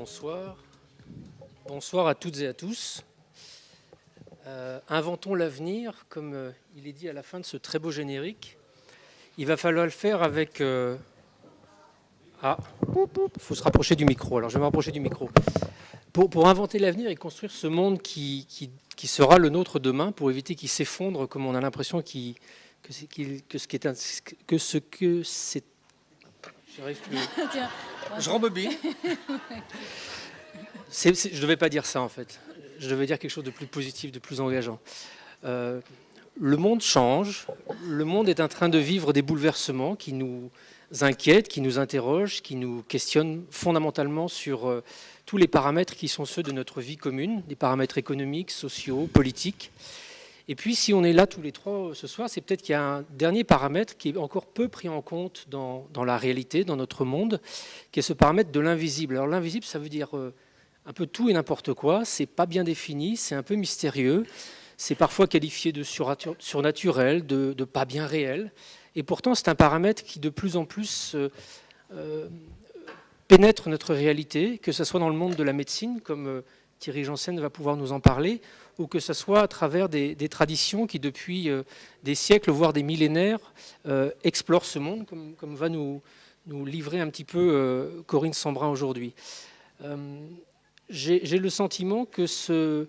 Bonsoir. Bonsoir à toutes et à tous. Inventons l'avenir, comme il est dit à la fin de ce très beau générique. Il va falloir le faire avec... il faut se rapprocher du micro. Alors je vais me rapprocher du micro. Pour inventer l'avenir et construire ce monde qui sera le nôtre demain, pour éviter qu'il s'effondre, comme on a l'impression que ce que c'est... J'arrive plus. Je rembobine. Je ne devais pas dire ça en fait. Je devais dire quelque chose de plus positif, de plus engageant. Le monde change. Le monde est en train de vivre des bouleversements qui nous inquiètent, qui nous interrogent, qui nous questionnent fondamentalement sur tous les paramètres qui sont ceux de notre vie commune, des paramètres économiques, sociaux, politiques. Et puis, si on est là tous les trois ce soir, c'est peut-être qu'il y a un dernier paramètre qui est encore peu pris en compte dans la réalité, dans notre monde, qui est ce paramètre de l'invisible. Alors l'invisible, ça veut dire un peu tout et n'importe quoi. C'est pas bien défini, c'est un peu mystérieux. C'est parfois qualifié de surnaturel, de pas bien réel. Et pourtant, c'est un paramètre qui de plus en plus pénètre notre réalité, que ce soit dans le monde de la médecine, comme Thierry Janssen va pouvoir nous en parler, ou que ce soit à travers des traditions qui, depuis des siècles, voire des millénaires, explorent ce monde, comme va nous livrer un petit peu Corinne Sambrin aujourd'hui. J'ai le sentiment que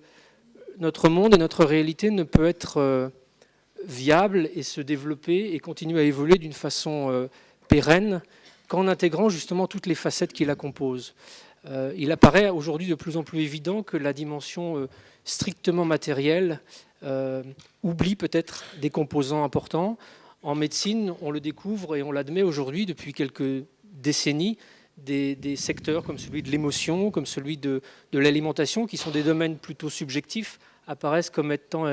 notre monde et notre réalité ne peut être viable et se développer et continuer à évoluer d'une façon pérenne qu'en intégrant justement toutes les facettes qui la composent. Il apparaît aujourd'hui de plus en plus évident que la dimension strictement matérielle oublie peut-être des composants importants. En médecine, on le découvre et on l'admet aujourd'hui depuis quelques décennies, des secteurs comme celui de l'émotion, comme celui de l'alimentation, qui sont des domaines plutôt subjectifs, apparaissent comme étant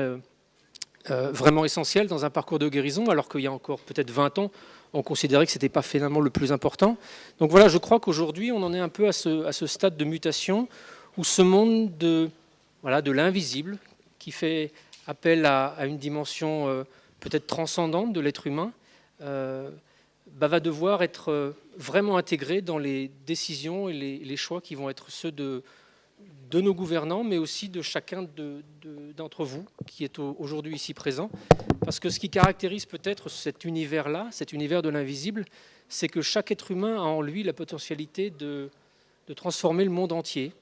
vraiment essentiels dans un parcours de guérison, alors qu'il y a encore peut-être 20 ans, on considérait que ce n'était pas finalement le plus important. Donc voilà, je crois qu'aujourd'hui, on en est un peu à ce stade de mutation où ce monde de l'invisible, qui fait appel à une dimension peut-être transcendante de l'être humain, va devoir être vraiment intégré dans les décisions et les choix qui vont être ceux de nos gouvernants, mais aussi de chacun d'entre vous qui est aujourd'hui ici présent. Parce que ce qui caractérise peut-être cet univers-là, cet univers de l'invisible, c'est que chaque être humain a en lui la potentialité de transformer le monde entier.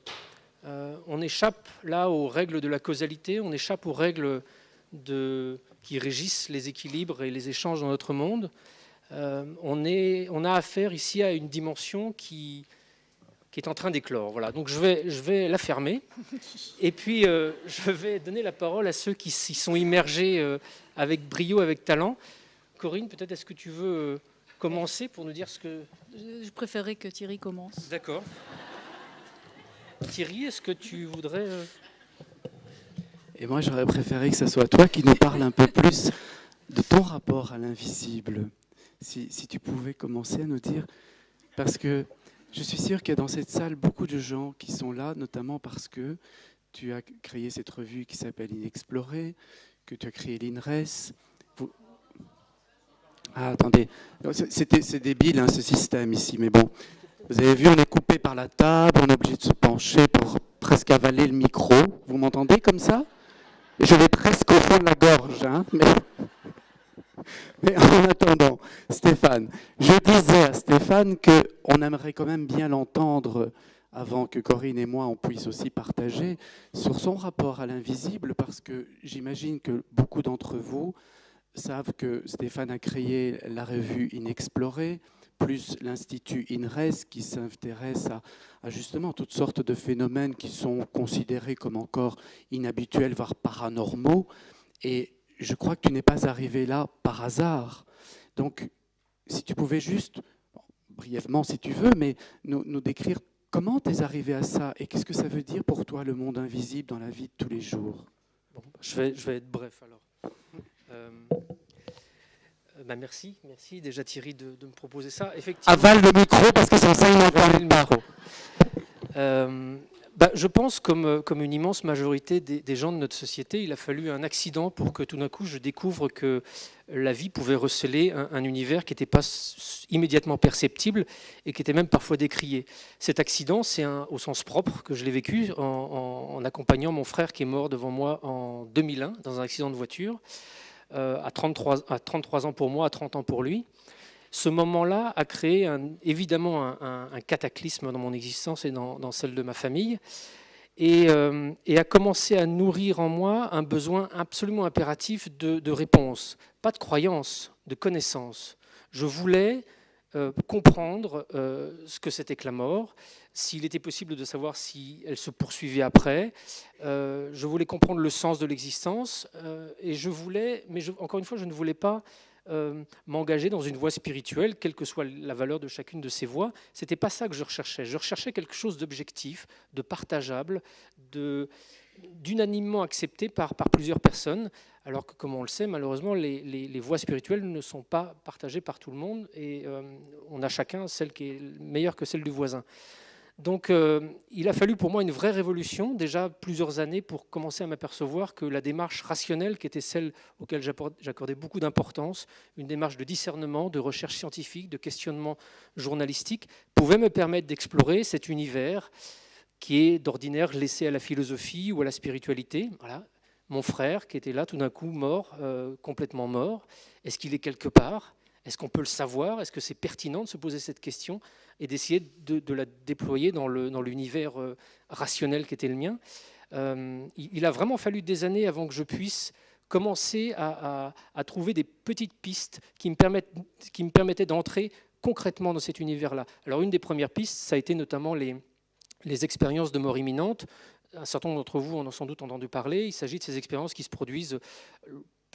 On échappe là aux règles de la causalité, on échappe aux règles qui régissent les équilibres et les échanges dans notre monde. On a affaire ici à une dimension qui est en train d'éclore. Voilà. Donc je vais la fermer et puis je vais donner la parole à ceux qui s'y sont immergés avec brio, avec talent. Corinne, peut-être est-ce que tu veux commencer pour nous dire ce que... Je préférerais que Thierry commence. D'accord. Thierry, est-ce que tu voudrais... Et moi, j'aurais préféré que ce soit toi qui nous parle un peu plus de ton rapport à l'invisible. Si tu pouvais commencer à nous dire... Parce que je suis sûr qu'il y a dans cette salle beaucoup de gens qui sont là, notamment parce que tu as créé cette revue qui s'appelle Inexploré, que tu as créé l'INRES. Ah, attendez, c'est débile hein, ce système ici, mais bon. Vous avez vu, on est coupé par la table, on est obligé de se pencher pour presque avaler le micro. Vous m'entendez comme ça? Je vais presque au fond de la gorge, hein, mais en attendant, Stéphane, je disais à Stéphane qu'on aimerait quand même bien l'entendre avant que Corinne et moi on puisse aussi partager sur son rapport à l'invisible, parce que j'imagine que beaucoup d'entre vous savent que Stéphane a créé la revue Inexplorée, plus l'Institut INRES qui s'intéresse à justement toutes sortes de phénomènes qui sont considérés comme encore inhabituels, voire paranormaux. Et je crois que tu n'es pas arrivé là par hasard. Donc, si tu pouvais juste, brièvement si tu veux, mais nous décrire comment tu es arrivé à ça et qu'est-ce que ça veut dire pour toi le monde invisible dans la vie de tous les jours. Bon, je vais être bref alors. Merci déjà Thierry de me proposer ça. Effectivement, avale le micro parce que sans ça il n'entend pas. Je pense, comme une immense majorité des gens de notre société, il a fallu un accident pour que tout d'un coup je découvre que la vie pouvait receler un univers qui n'était pas immédiatement perceptible et qui était même parfois décrié. Cet accident, c'est au sens propre que je l'ai vécu en accompagnant mon frère qui est mort devant moi en 2001 dans un accident de voiture, à 33 ans pour moi, à 30 ans pour lui. Ce moment-là a créé évidemment un cataclysme dans mon existence et dans celle de ma famille, et a commencé à nourrir en moi un besoin absolument impératif de réponse, pas de croyance, de connaissance. Je voulais comprendre ce que c'était que la mort, s'il était possible de savoir si elle se poursuivait après. Je voulais comprendre le sens de l'existence, et encore une fois, je ne voulais pas m'engager dans une voie spirituelle, quelle que soit la valeur de chacune de ces voies. Ce n'était pas ça que je recherchais. Je recherchais quelque chose d'objectif, de partageable, d'unanimement accepté par plusieurs personnes, alors que, comme on le sait, malheureusement, les voies spirituelles ne sont pas partagées par tout le monde, et on a chacun celle qui est meilleure que celle du voisin. Donc il a fallu pour moi une vraie révolution, déjà plusieurs années, pour commencer à m'apercevoir que la démarche rationnelle, qui était celle auquel j'accordais beaucoup d'importance, une démarche de discernement, de recherche scientifique, de questionnement journalistique, pouvait me permettre d'explorer cet univers qui est d'ordinaire laissé à la philosophie ou à la spiritualité. Voilà. Mon frère, qui était là tout d'un coup mort, complètement mort, est-ce qu'il est quelque part ? Est-ce qu'on peut le savoir ? Est-ce que c'est pertinent de se poser cette question et d'essayer de la déployer dans l'univers rationnel qui était le mien ? Il a vraiment fallu des années avant que je puisse commencer à trouver des petites pistes qui me permettaient d'entrer concrètement dans cet univers-là. Alors une des premières pistes, ça a été notamment les expériences de mort imminente. Un certain nombre d'entre vous en ont sans doute entendu parler. Il s'agit de ces expériences qui se produisent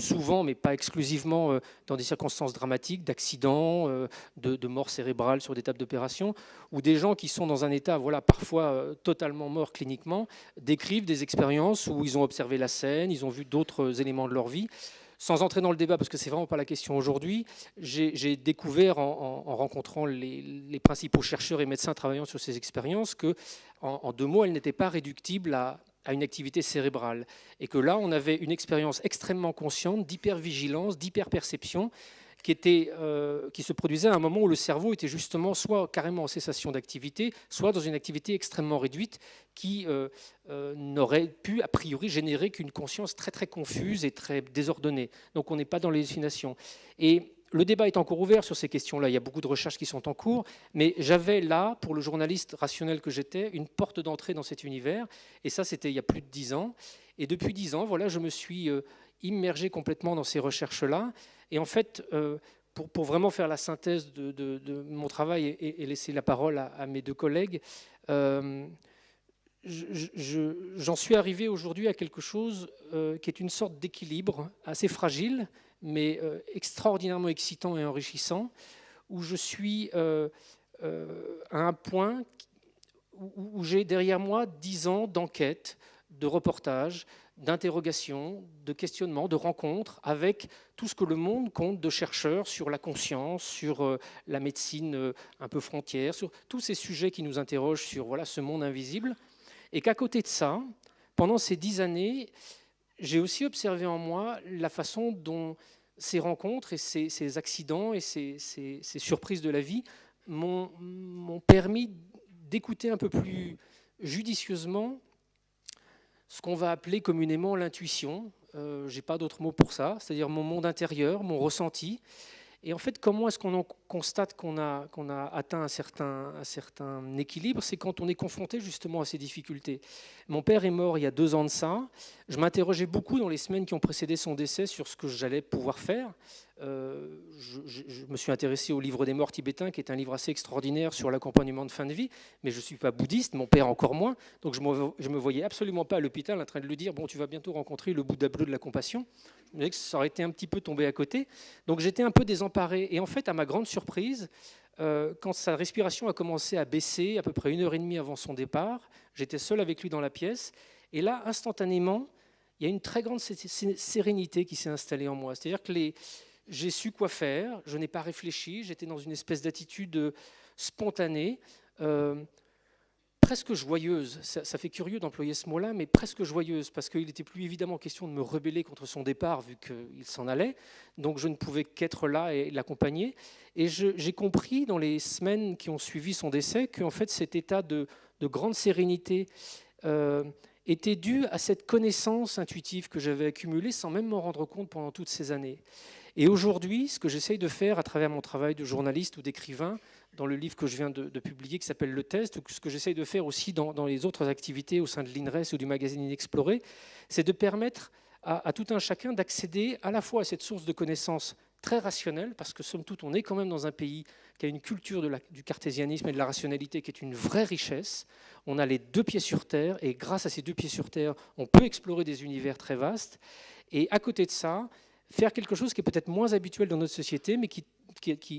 souvent, mais pas exclusivement, dans des circonstances dramatiques, d'accidents, de mort cérébrale sur des tables d'opération, où des gens qui sont dans un état parfois totalement morts cliniquement, décrivent des expériences où ils ont observé la scène, ils ont vu d'autres éléments de leur vie. Sans entrer dans le débat, parce que ce n'est vraiment pas la question aujourd'hui, j'ai découvert en rencontrant les principaux chercheurs et médecins travaillant sur ces expériences que, en 2 mots, elles n'étaient pas réductibles à une activité cérébrale. Et que là, on avait une expérience extrêmement consciente d'hypervigilance, d'hyperperception, qui se produisait à un moment où le cerveau était justement soit carrément en cessation d'activité, soit dans une activité extrêmement réduite qui n'aurait pu, a priori, générer qu'une conscience très très confuse et très désordonnée. Donc on n'est pas dans l'hallucination. Et le débat est encore ouvert sur ces questions-là, il y a beaucoup de recherches qui sont en cours, mais j'avais là, pour le journaliste rationnel que j'étais, une porte d'entrée dans cet univers, et ça c'était il y a plus de 10 ans. Et depuis 10 ans, je me suis immergé complètement dans ces recherches-là. Et en fait, pour vraiment faire la synthèse de mon travail et laisser la parole à mes 2 collègues, j'en suis arrivé aujourd'hui à quelque chose qui est une sorte d'équilibre assez fragile, mais extraordinairement excitant et enrichissant, où je suis à un point où j'ai derrière moi 10 ans d'enquête, de reportage, d'interrogations, de questionnements, de rencontres avec tout ce que le monde compte de chercheurs sur la conscience, sur la médecine un peu frontière, sur tous ces sujets qui nous interrogent sur ce monde invisible. Et qu'à côté de ça, pendant ces 10 années, j'ai aussi observé en moi la façon dont ces rencontres et ces accidents et ces surprises de la vie m'ont permis d'écouter un peu plus judicieusement ce qu'on va appeler communément l'intuition. Je n'ai pas d'autre mot pour ça, c'est-à-dire mon monde intérieur, mon ressenti. Et en fait, comment est-ce qu'on constate qu'on a atteint un certain équilibre? C'est quand on est confronté justement à ces difficultés. Mon père est mort il y a 2 ans de ça. Je m'interrogeais beaucoup dans les semaines qui ont précédé son décès sur ce que j'allais pouvoir faire. Je me suis intéressé au livre des morts tibétain, qui est un livre assez extraordinaire sur l'accompagnement de fin de vie, mais je ne suis pas bouddhiste, mon père encore moins, donc je ne me voyais absolument pas à l'hôpital en train de lui dire « bon, tu vas bientôt rencontrer le Bouddha bleu de la compassion ». Je me disais que ça aurait été un petit peu tombé à côté, donc j'étais un peu désemparé. Et en fait, à ma grande surprise, quand sa respiration a commencé à baisser, à peu près 1h30 avant son départ, j'étais seul avec lui dans la pièce, et là, instantanément, il y a une très grande sérénité qui s'est installée en moi. C'est-à-dire que j'ai su quoi faire, je n'ai pas réfléchi, j'étais dans une espèce d'attitude spontanée, presque joyeuse. Ça fait curieux d'employer ce mot-là, mais presque joyeuse, parce qu'il n'était plus évidemment question de me rebeller contre son départ, vu qu'il s'en allait. Donc je ne pouvais qu'être là et l'accompagner. Et j'ai compris dans les semaines qui ont suivi son décès qu'en fait cet état de grande sérénité était dû à cette connaissance intuitive que j'avais accumulée sans même m'en rendre compte pendant toutes ces années. Et aujourd'hui, ce que j'essaye de faire à travers mon travail de journaliste ou d'écrivain, dans le livre que je viens de publier qui s'appelle Le Test, ou ce que j'essaye de faire aussi dans les autres activités au sein de l'INRES ou du magazine Inexploré, c'est de permettre à tout un chacun d'accéder à la fois à cette source de connaissances très rationnelle, parce que somme toute, on est quand même dans un pays qui a une culture du cartésianisme et de la rationalité qui est une vraie richesse. On a les deux pieds sur terre, et grâce à ces deux pieds sur terre, on peut explorer des univers très vastes. Et à côté de ça, faire quelque chose qui est peut-être moins habituel dans notre société, mais qui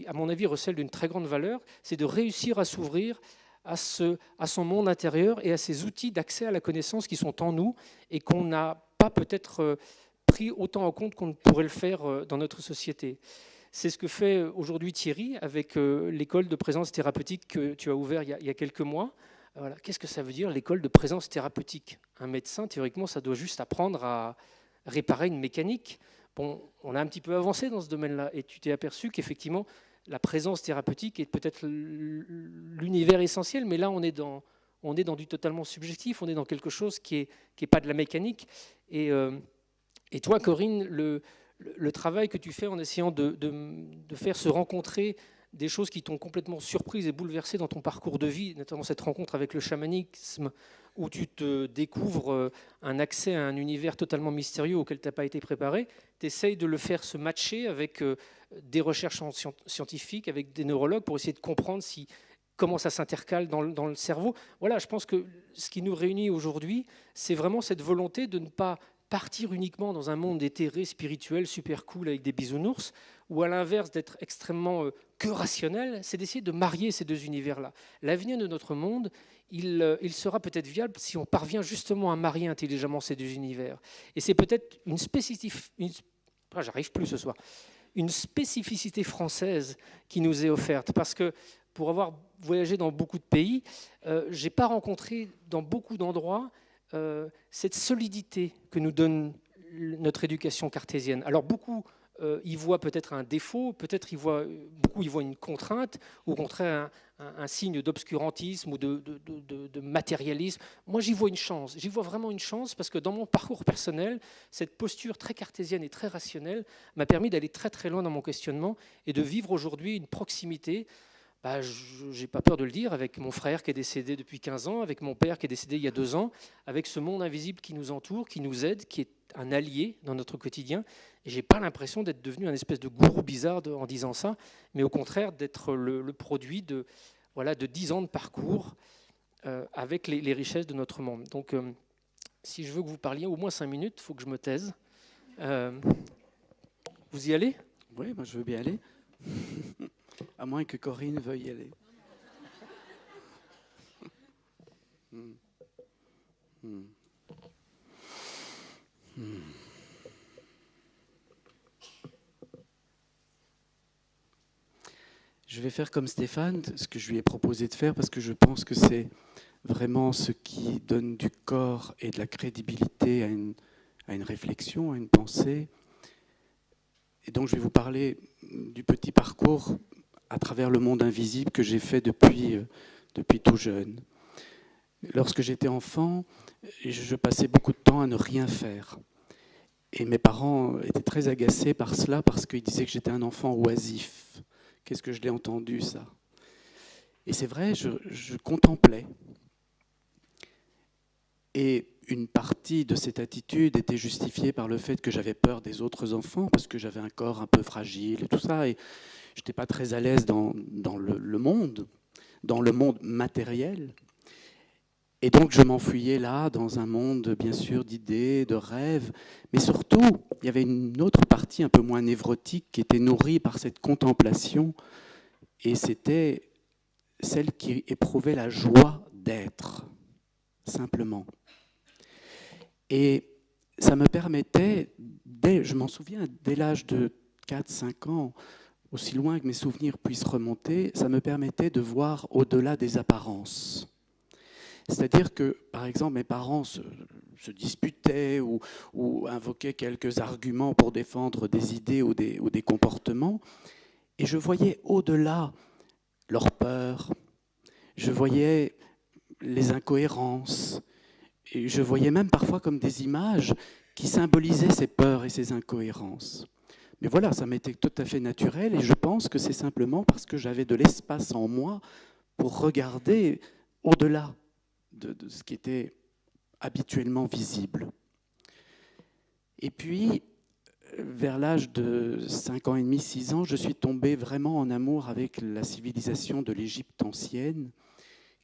à mon avis, recèle d'une très grande valeur, c'est de réussir à s'ouvrir à son monde intérieur et à ces outils d'accès à la connaissance qui sont en nous et qu'on n'a pas peut-être pris autant en compte qu'on ne pourrait le faire dans notre société. C'est ce que fait aujourd'hui Thierry avec l'école de présence thérapeutique que tu as ouvert il y a quelques mois. Voilà. Qu'est-ce que ça veut dire, l'école de présence thérapeutique? Un médecin, théoriquement, ça doit juste apprendre à réparer une mécanique. Bon, on a un petit peu avancé dans ce domaine-là et tu t'es aperçu qu'effectivement, la présence thérapeutique est peut-être l'univers essentiel, mais là, on est dans du totalement subjectif, on est dans quelque chose qui est pas de la mécanique. Et toi, Corinne, le travail que tu fais en essayant de faire se rencontrer des choses qui t'ont complètement surprise et bouleversée dans ton parcours de vie, notamment cette rencontre avec le chamanisme, où tu te découvres un accès à un univers totalement mystérieux auquel tu n'as pas été préparé, tu essayes de le faire se matcher avec des recherches scientifiques, avec des neurologues, pour essayer de comprendre comment ça s'intercale dans le cerveau. Voilà, je pense que ce qui nous réunit aujourd'hui, c'est vraiment cette volonté de ne pas partir uniquement dans un monde éthéré, spirituel, super cool avec des bisounours, ou à l'inverse d'être extrêmement que rationnel, c'est d'essayer de marier ces deux univers-là. L'avenir de notre monde, il sera peut-être viable si on parvient justement à marier intelligemment ces deux univers. Et c'est peut-être une spécificité française qui nous est offerte, parce que pour avoir voyagé dans beaucoup de pays, je n'ai pas rencontré dans beaucoup d'endroits cette solidité que nous donne notre éducation cartésienne. Alors beaucoup y voient peut-être un défaut, peut-être beaucoup y voient une contrainte, ou au contraire un signe d'obscurantisme ou de matérialisme. Moi, j'y vois une chance. J'y vois vraiment une chance parce que dans mon parcours personnel, cette posture très cartésienne et très rationnelle m'a permis d'aller très très loin dans mon questionnement et de vivre aujourd'hui une proximité. Je n'ai pas peur de le dire, avec mon frère qui est décédé depuis 15 ans, avec mon père qui est décédé il y a 2 ans, avec ce monde invisible qui nous entoure, qui nous aide, qui est un allié dans notre quotidien. Et je n'ai pas l'impression d'être devenu un espèce de gourou bizarre en disant ça, mais au contraire d'être le produit de 10 ans de parcours avec les richesses de notre monde. Donc, si je veux que vous parliez au moins 5 minutes, il faut que je me taise. Vous y allez ? Oui, moi je veux bien aller. À moins que Corinne veuille y aller. Je vais faire comme Stéphane, ce que je lui ai proposé de faire, parce que je pense que c'est vraiment ce qui donne du corps et de la crédibilité à une réflexion, à une pensée. Et donc je vais vous parler du petit parcours à travers le monde invisible que j'ai fait depuis tout jeune. Lorsque j'étais enfant, je passais beaucoup de temps à ne rien faire. Et mes parents étaient très agacés par cela parce qu'ils disaient que j'étais un enfant oisif. Qu'est-ce que je l'ai entendu, ça? Et c'est vrai, je contemplais. Et une partie de cette attitude était justifiée par le fait que j'avais peur des autres enfants, parce que j'avais un corps un peu fragile et tout ça, et je n'étais pas très à l'aise dans le monde matériel. Et donc je m'enfuyais là, dans un monde bien sûr d'idées, de rêves, mais surtout, il y avait une autre partie un peu moins névrotique qui était nourrie par cette contemplation, et c'était celle qui éprouvait la joie d'être, simplement. Et ça me permettait, je m'en souviens, dès l'âge de 4-5 ans, aussi loin que mes souvenirs puissent remonter, ça me permettait de voir au-delà des apparences. C'est-à-dire que, par exemple, mes parents se disputaient ou invoquaient quelques arguments pour défendre des idées ou des comportements, et je voyais au-delà leur peur, je voyais les incohérences, et je voyais même parfois comme des images qui symbolisaient ces peurs et ces incohérences. Mais voilà, ça m'était tout à fait naturel et je pense que c'est simplement parce que j'avais de l'espace en moi pour regarder au-delà de ce qui était habituellement visible. Et puis, vers l'âge de 5 ans et demi, 6 ans, je suis tombé vraiment en amour avec la civilisation de l'Égypte ancienne,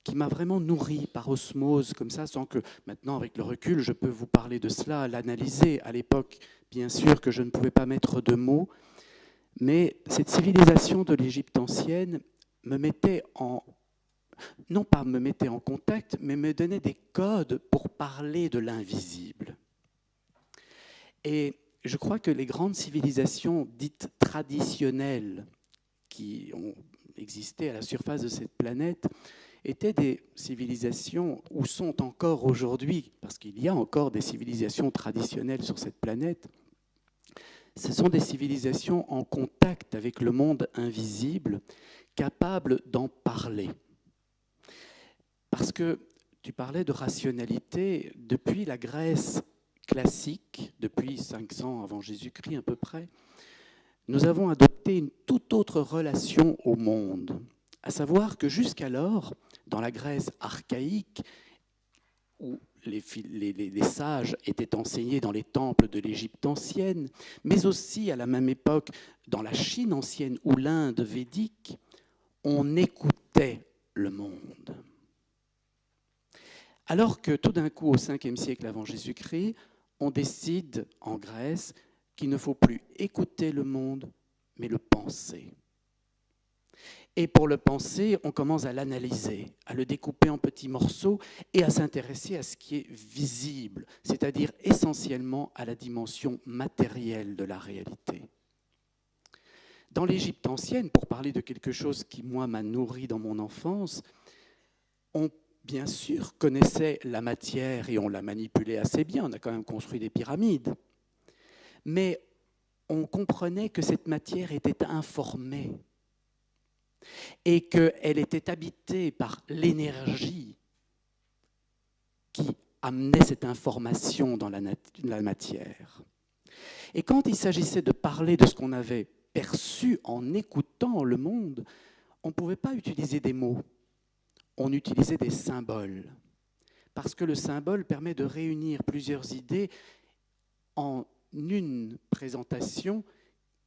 qui m'a vraiment nourri par osmose, comme ça, sans que maintenant, avec le recul, je peux vous parler de cela, l'analyser. À l'époque, bien sûr que je ne pouvais pas mettre de mots, mais cette civilisation de l'Égypte ancienne me mettait non pas me mettait en contact, mais me donnait des codes pour parler de l'invisible. Et je crois que les grandes civilisations dites traditionnelles qui ont existé à la surface de cette planète étaient des civilisations, ou sont encore aujourd'hui, parce qu'il y a encore des civilisations traditionnelles sur cette planète, ce sont des civilisations en contact avec le monde invisible, capables d'en parler. Parce que tu parlais de rationalité, depuis la Grèce classique, depuis 500 avant Jésus-Christ à peu près, nous avons adopté une toute autre relation au monde. À savoir que jusqu'alors, dans la Grèce archaïque, où les sages étaient enseignés dans les temples de l'Égypte ancienne, mais aussi à la même époque dans la Chine ancienne ou l'Inde védique, on écoutait le monde. Alors que tout d'un coup, au 5e siècle avant Jésus-Christ, on décide en Grèce qu'il ne faut plus écouter le monde, mais le penser. Et pour le penser, on commence à l'analyser, à le découper en petits morceaux et à s'intéresser à ce qui est visible, c'est-à-dire essentiellement à la dimension matérielle de la réalité. Dans l'Égypte ancienne, pour parler de quelque chose qui, moi, m'a nourri dans mon enfance, on, bien sûr, connaissait la matière et on la manipulait assez bien, on a quand même construit des pyramides, mais on comprenait que cette matière était informée, et qu'elle était habitée par l'énergie qui amenait cette information dans la matière. Et quand il s'agissait de parler de ce qu'on avait perçu en écoutant le monde, on ne pouvait pas utiliser des mots, on utilisait des symboles. Parce que le symbole permet de réunir plusieurs idées en une présentation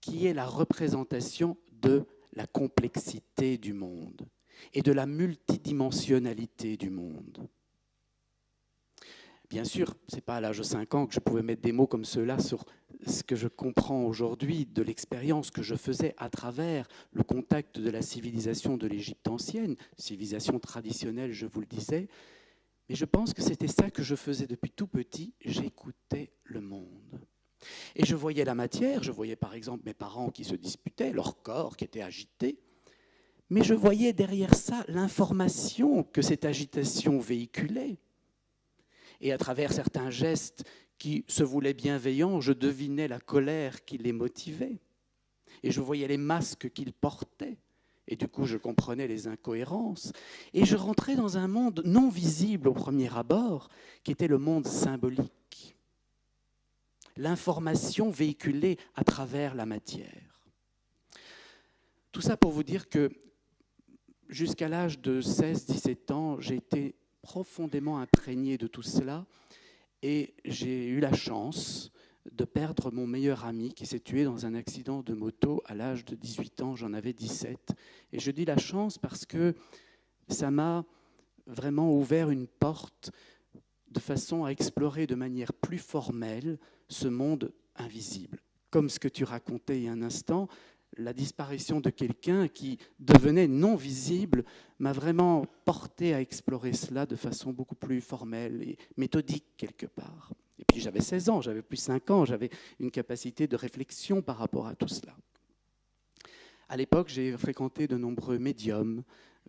qui est la représentation de la complexité du monde et de la multidimensionnalité du monde. Bien sûr, ce n'est pas à l'âge de 5 ans que je pouvais mettre des mots comme ceux-là sur ce que je comprends aujourd'hui de l'expérience que je faisais à travers le contact de la civilisation de l'Égypte ancienne, civilisation traditionnelle, je vous le disais, mais je pense que c'était ça que je faisais depuis tout petit, j'écoutais le monde. Et je voyais la matière, je voyais par exemple mes parents qui se disputaient, leur corps qui était agité, mais je voyais derrière ça l'information que cette agitation véhiculait. Et à travers certains gestes qui se voulaient bienveillants, je devinais la colère qui les motivait. Et je voyais les masques qu'ils portaient. Et du coup, je comprenais les incohérences. Et je rentrais dans un monde non visible au premier abord, qui était le monde symbolique. L'information véhiculée à travers la matière. Tout ça pour vous dire que jusqu'à l'âge de 16-17 ans, j'ai été profondément imprégné de tout cela et j'ai eu la chance de perdre mon meilleur ami qui s'est tué dans un accident de moto à l'âge de 18 ans, j'en avais 17. Et je dis la chance parce que ça m'a vraiment ouvert une porte de façon à explorer de manière plus formelle ce monde invisible. Comme ce que tu racontais il y a un instant, la disparition de quelqu'un qui devenait non visible m'a vraiment porté à explorer cela de façon beaucoup plus formelle et méthodique quelque part. Et puis j'avais 16 ans, j'avais plus 5 ans, j'avais une capacité de réflexion par rapport à tout cela. À l'époque, j'ai fréquenté de nombreux médiums,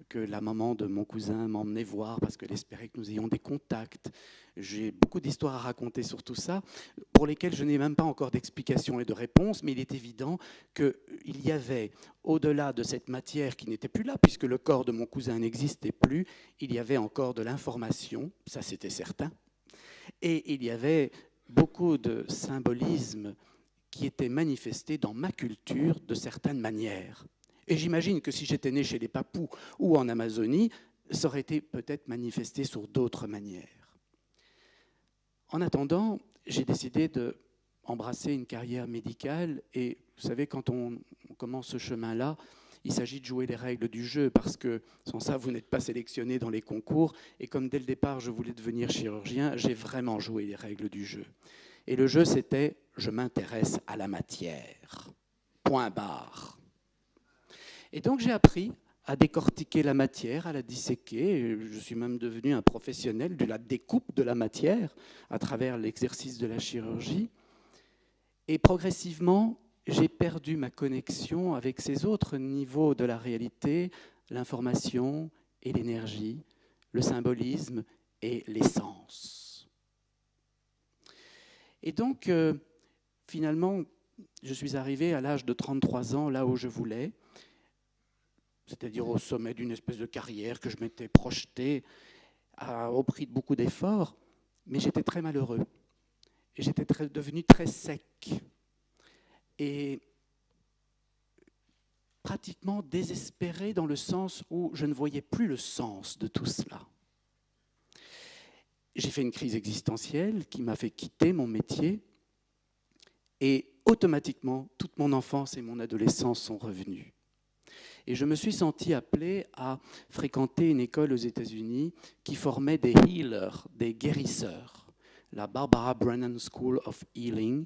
que la maman de mon cousin m'emmenait voir parce qu'elle espérait que nous ayons des contacts. J'ai beaucoup d'histoires à raconter sur tout ça, pour lesquelles je n'ai même pas encore d'explication et de réponse, mais il est évident qu'il y avait, au-delà de cette matière qui n'était plus là, puisque le corps de mon cousin n'existait plus, il y avait encore de l'information, ça c'était certain, et il y avait beaucoup de symbolisme qui était manifesté dans ma culture de certaines manières. Et j'imagine que si j'étais né chez les Papous ou en Amazonie, ça aurait été peut-être manifesté sur d'autres manières. En attendant, j'ai décidé d'embrasser une carrière médicale. Et vous savez, quand on commence ce chemin-là, il s'agit de jouer les règles du jeu, parce que sans ça, vous n'êtes pas sélectionné dans les concours. Et comme dès le départ, je voulais devenir chirurgien, j'ai vraiment joué les règles du jeu. Et le jeu, c'était « je m'intéresse à la matière ». Point barre. Et donc j'ai appris à décortiquer la matière, à la disséquer. Je suis même devenu un professionnel de la découpe de la matière à travers l'exercice de la chirurgie. Et progressivement, j'ai perdu ma connexion avec ces autres niveaux de la réalité, l'information et l'énergie, le symbolisme et l'essence. Et donc, finalement, je suis arrivé à l'âge de 33 ans, là où je voulais, c'est-à-dire au sommet d'une espèce de carrière que je m'étais projeté au prix de beaucoup d'efforts, mais j'étais très malheureux. Et j'étais devenu très sec et pratiquement désespéré dans le sens où je ne voyais plus le sens de tout cela. J'ai fait une crise existentielle qui m'a fait quitter mon métier et automatiquement, toute mon enfance et mon adolescence sont revenues. Et je me suis senti appelé à fréquenter une école aux États-Unis qui formait des healers, des guérisseurs, la Barbara Brennan School of Healing,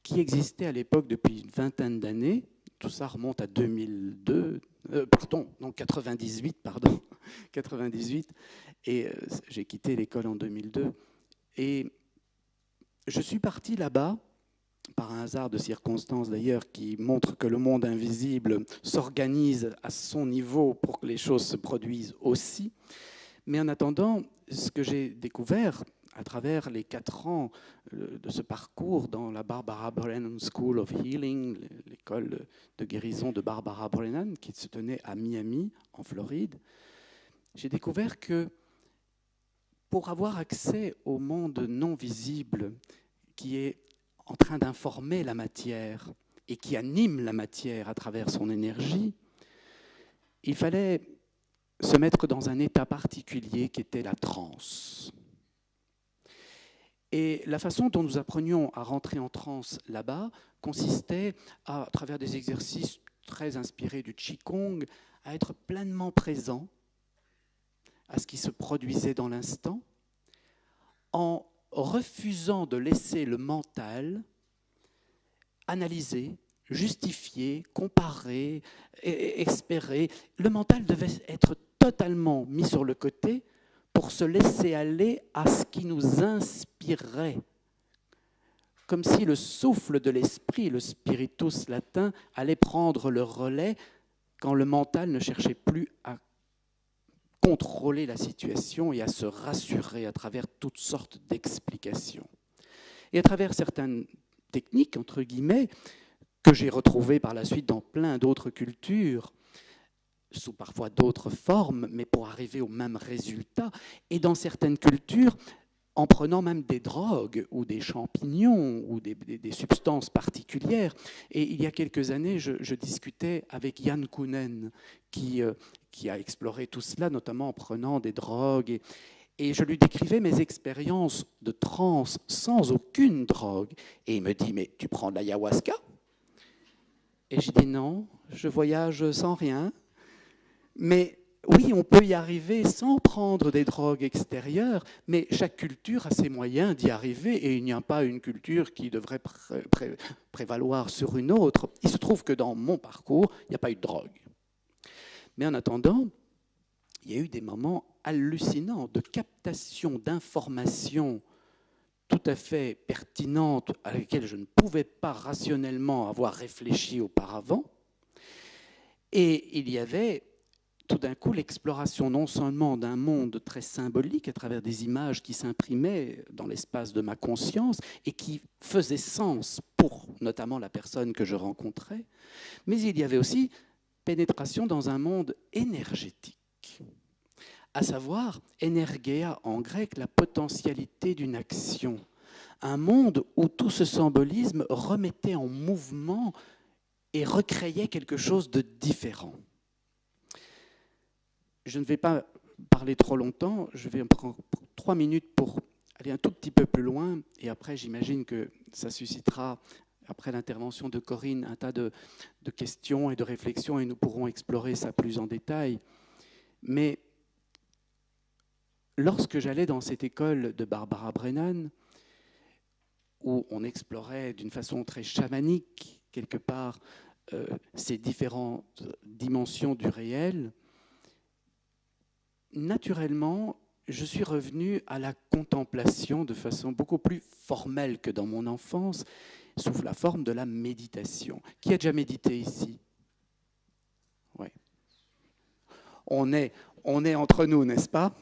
qui existait à l'époque depuis une vingtaine d'années. Tout ça remonte à 98. Et j'ai quitté l'école en 2002. Et je suis parti là-bas, par un hasard de circonstances d'ailleurs, qui montre que le monde invisible s'organise à son niveau pour que les choses se produisent aussi. Mais en attendant, ce que j'ai découvert à travers les 4 ans de ce parcours dans la Barbara Brennan School of Healing, l'école de guérison de Barbara Brennan, qui se tenait à Miami, en Floride, j'ai découvert que pour avoir accès au monde non visible qui est en train d'informer la matière et qui anime la matière à travers son énergie, il fallait se mettre dans un état particulier qui était la transe. Et la façon dont nous apprenions à rentrer en transe là-bas consistait, à travers des exercices très inspirés du Qigong, à être pleinement présent à ce qui se produisait dans l'instant, en refusant de laisser le mental analyser, justifier, comparer, espérer. Le mental devait être totalement mis sur le côté pour se laisser aller à ce qui nous inspirait. Comme si le souffle de l'esprit, le spiritus latin, allait prendre le relais quand le mental ne cherchait plus à contrôler la situation et à se rassurer à travers toutes sortes d'explications. Et à travers certaines techniques, entre guillemets, que j'ai retrouvées par la suite dans plein d'autres cultures, sous parfois d'autres formes, mais pour arriver au même résultat. Et dans certaines cultures, en prenant même des drogues ou des champignons ou des substances particulières. Et il y a quelques années, je discutais avec Yann Kounen, qui a exploré tout cela, notamment en prenant des drogues. Et je lui décrivais mes expériences de transe sans aucune drogue. Et il me dit, mais tu prends de l'ayahuasca? Et je dis non, je voyage sans rien. Mais oui, on peut y arriver sans prendre des drogues extérieures, mais chaque culture a ses moyens d'y arriver et il n'y a pas une culture qui devrait prévaloir sur une autre. Il se trouve que dans mon parcours, il n'y a pas eu de drogue. Mais en attendant, il y a eu des moments hallucinants de captation d'informations tout à fait pertinentes à laquelle je ne pouvais pas rationnellement avoir réfléchi auparavant. Et il y avait tout d'un coup l'exploration non seulement d'un monde très symbolique à travers des images qui s'imprimaient dans l'espace de ma conscience et qui faisaient sens pour notamment la personne que je rencontrais, mais il y avait aussi pénétration dans un monde énergétique, à savoir energeia en grec, la potentialité d'une action. Un monde où tout ce symbolisme remettait en mouvement et recréait quelque chose de différent. Je ne vais pas parler trop longtemps, je vais prendre 3 minutes pour aller un tout petit peu plus loin, et après j'imagine que ça suscitera, après l'intervention de Corinne, un tas de questions et de réflexions, et nous pourrons explorer ça plus en détail. Mais lorsque j'allais dans cette école de Barbara Brennan, où on explorait d'une façon très chamanique, quelque part, ces différentes dimensions du réel, naturellement, je suis revenu à la contemplation de façon beaucoup plus formelle que dans mon enfance, sous la forme de la méditation. Qui a déjà médité ici? Oui. On est entre nous, n'est-ce pas?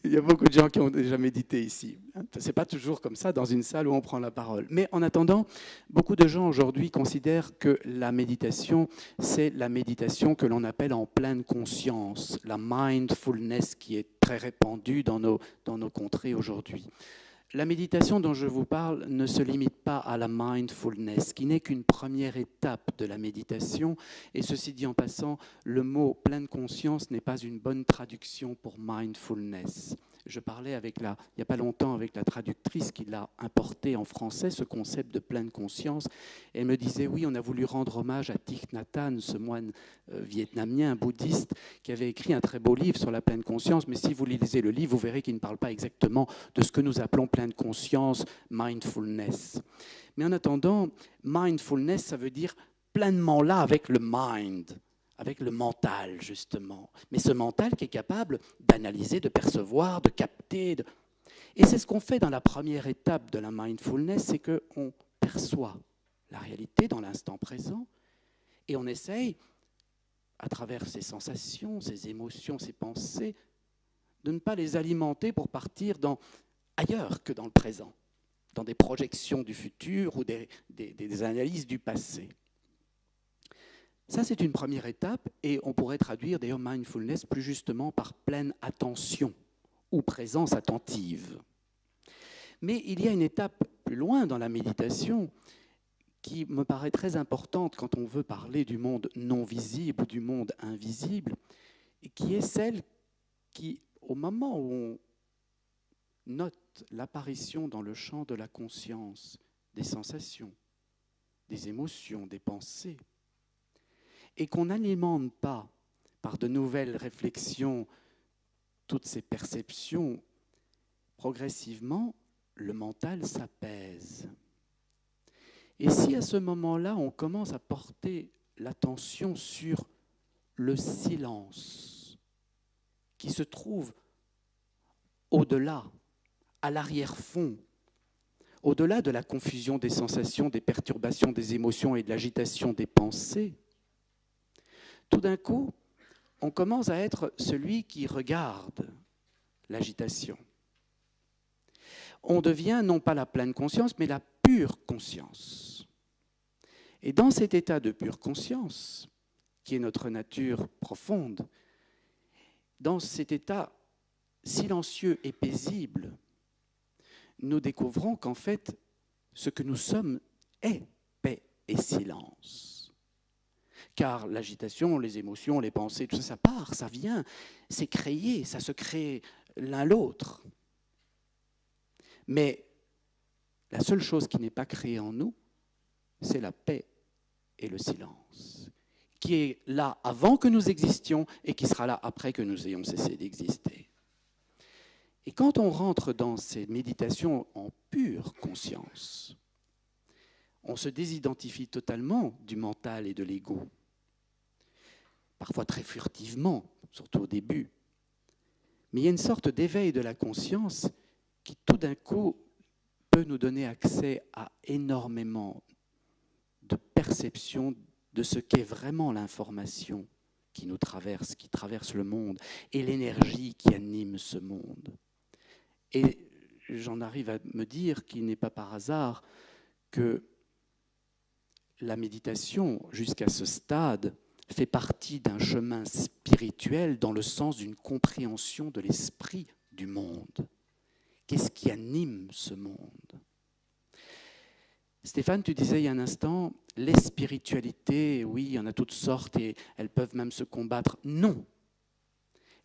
Il y a beaucoup de gens qui ont déjà médité ici. Ce n'est pas toujours comme ça dans une salle où on prend la parole. Mais en attendant, beaucoup de gens aujourd'hui considèrent que la méditation, c'est la méditation que l'on appelle en pleine conscience, la mindfulness qui est très répandue dans nos contrées aujourd'hui. La méditation dont je vous parle ne se limite pas à la mindfulness, qui n'est qu'une première étape de la méditation. Et ceci dit en passant, le mot « pleine conscience » n'est pas une bonne traduction pour mindfulness. Je parlais il n'y a pas longtemps avec la traductrice qui l'a importé en français, ce concept de pleine conscience. Elle me disait, oui, on a voulu rendre hommage à Thich Nhat Hanh, ce moine vietnamien, bouddhiste, qui avait écrit un très beau livre sur la pleine conscience. Mais si vous lisez le livre, vous verrez qu'il ne parle pas exactement de ce que nous appelons pleine conscience, mindfulness. Mais en attendant, mindfulness, ça veut dire pleinement là avec le mind, avec le mental, justement. Mais ce mental qui est capable d'analyser, de percevoir, de capter. Et c'est ce qu'on fait dans la première étape de la mindfulness, c'est qu'on perçoit la réalité dans l'instant présent et on essaye, à travers ses sensations, ses émotions, ses pensées, de ne pas les alimenter pour partir ailleurs que dans le présent, dans des projections du futur ou des analyses du passé. Ça, c'est une première étape, et on pourrait traduire d'ailleurs mindfulness plus justement par pleine attention ou présence attentive. Mais il y a une étape plus loin dans la méditation qui me paraît très importante quand on veut parler du monde non visible ou du monde invisible, et qui est celle qui, au moment où on note l'apparition dans le champ de la conscience des sensations, des émotions, des pensées, et qu'on n'alimente pas par de nouvelles réflexions toutes ces perceptions, progressivement, le mental s'apaise. Et si à ce moment-là, on commence à porter l'attention sur le silence qui se trouve au-delà, à l'arrière-fond, au-delà de la confusion des sensations, des perturbations des émotions et de l'agitation des pensées, tout d'un coup, on commence à être celui qui regarde l'agitation. On devient non pas la pleine conscience, mais la pure conscience. Et dans cet état de pure conscience, qui est notre nature profonde, dans cet état silencieux et paisible, nous découvrons qu'en fait, ce que nous sommes est paix et silence. Car l'agitation, les émotions, les pensées, tout ça, ça part, ça vient, c'est créé, ça se crée l'un l'autre. Mais la seule chose qui n'est pas créée en nous, c'est la paix et le silence, qui est là avant que nous existions et qui sera là après que nous ayons cessé d'exister. Et quand on rentre dans ces méditations en pure conscience, on se désidentifie totalement du mental et de l'ego. Parfois très furtivement, surtout au début. Mais il y a une sorte d'éveil de la conscience qui tout d'un coup peut nous donner accès à énormément de perceptions, de ce qu'est vraiment l'information qui nous traverse, qui traverse le monde, et l'énergie qui anime ce monde. Et j'en arrive à me dire qu'il n'est pas par hasard que la méditation, jusqu'à ce stade, fait partie d'un chemin spirituel dans le sens d'une compréhension de l'esprit du monde. Qu'est-ce qui anime ce monde ? Stéphane, tu disais il y a un instant, les spiritualités, oui, il y en a toutes sortes et elles peuvent même se combattre. Non,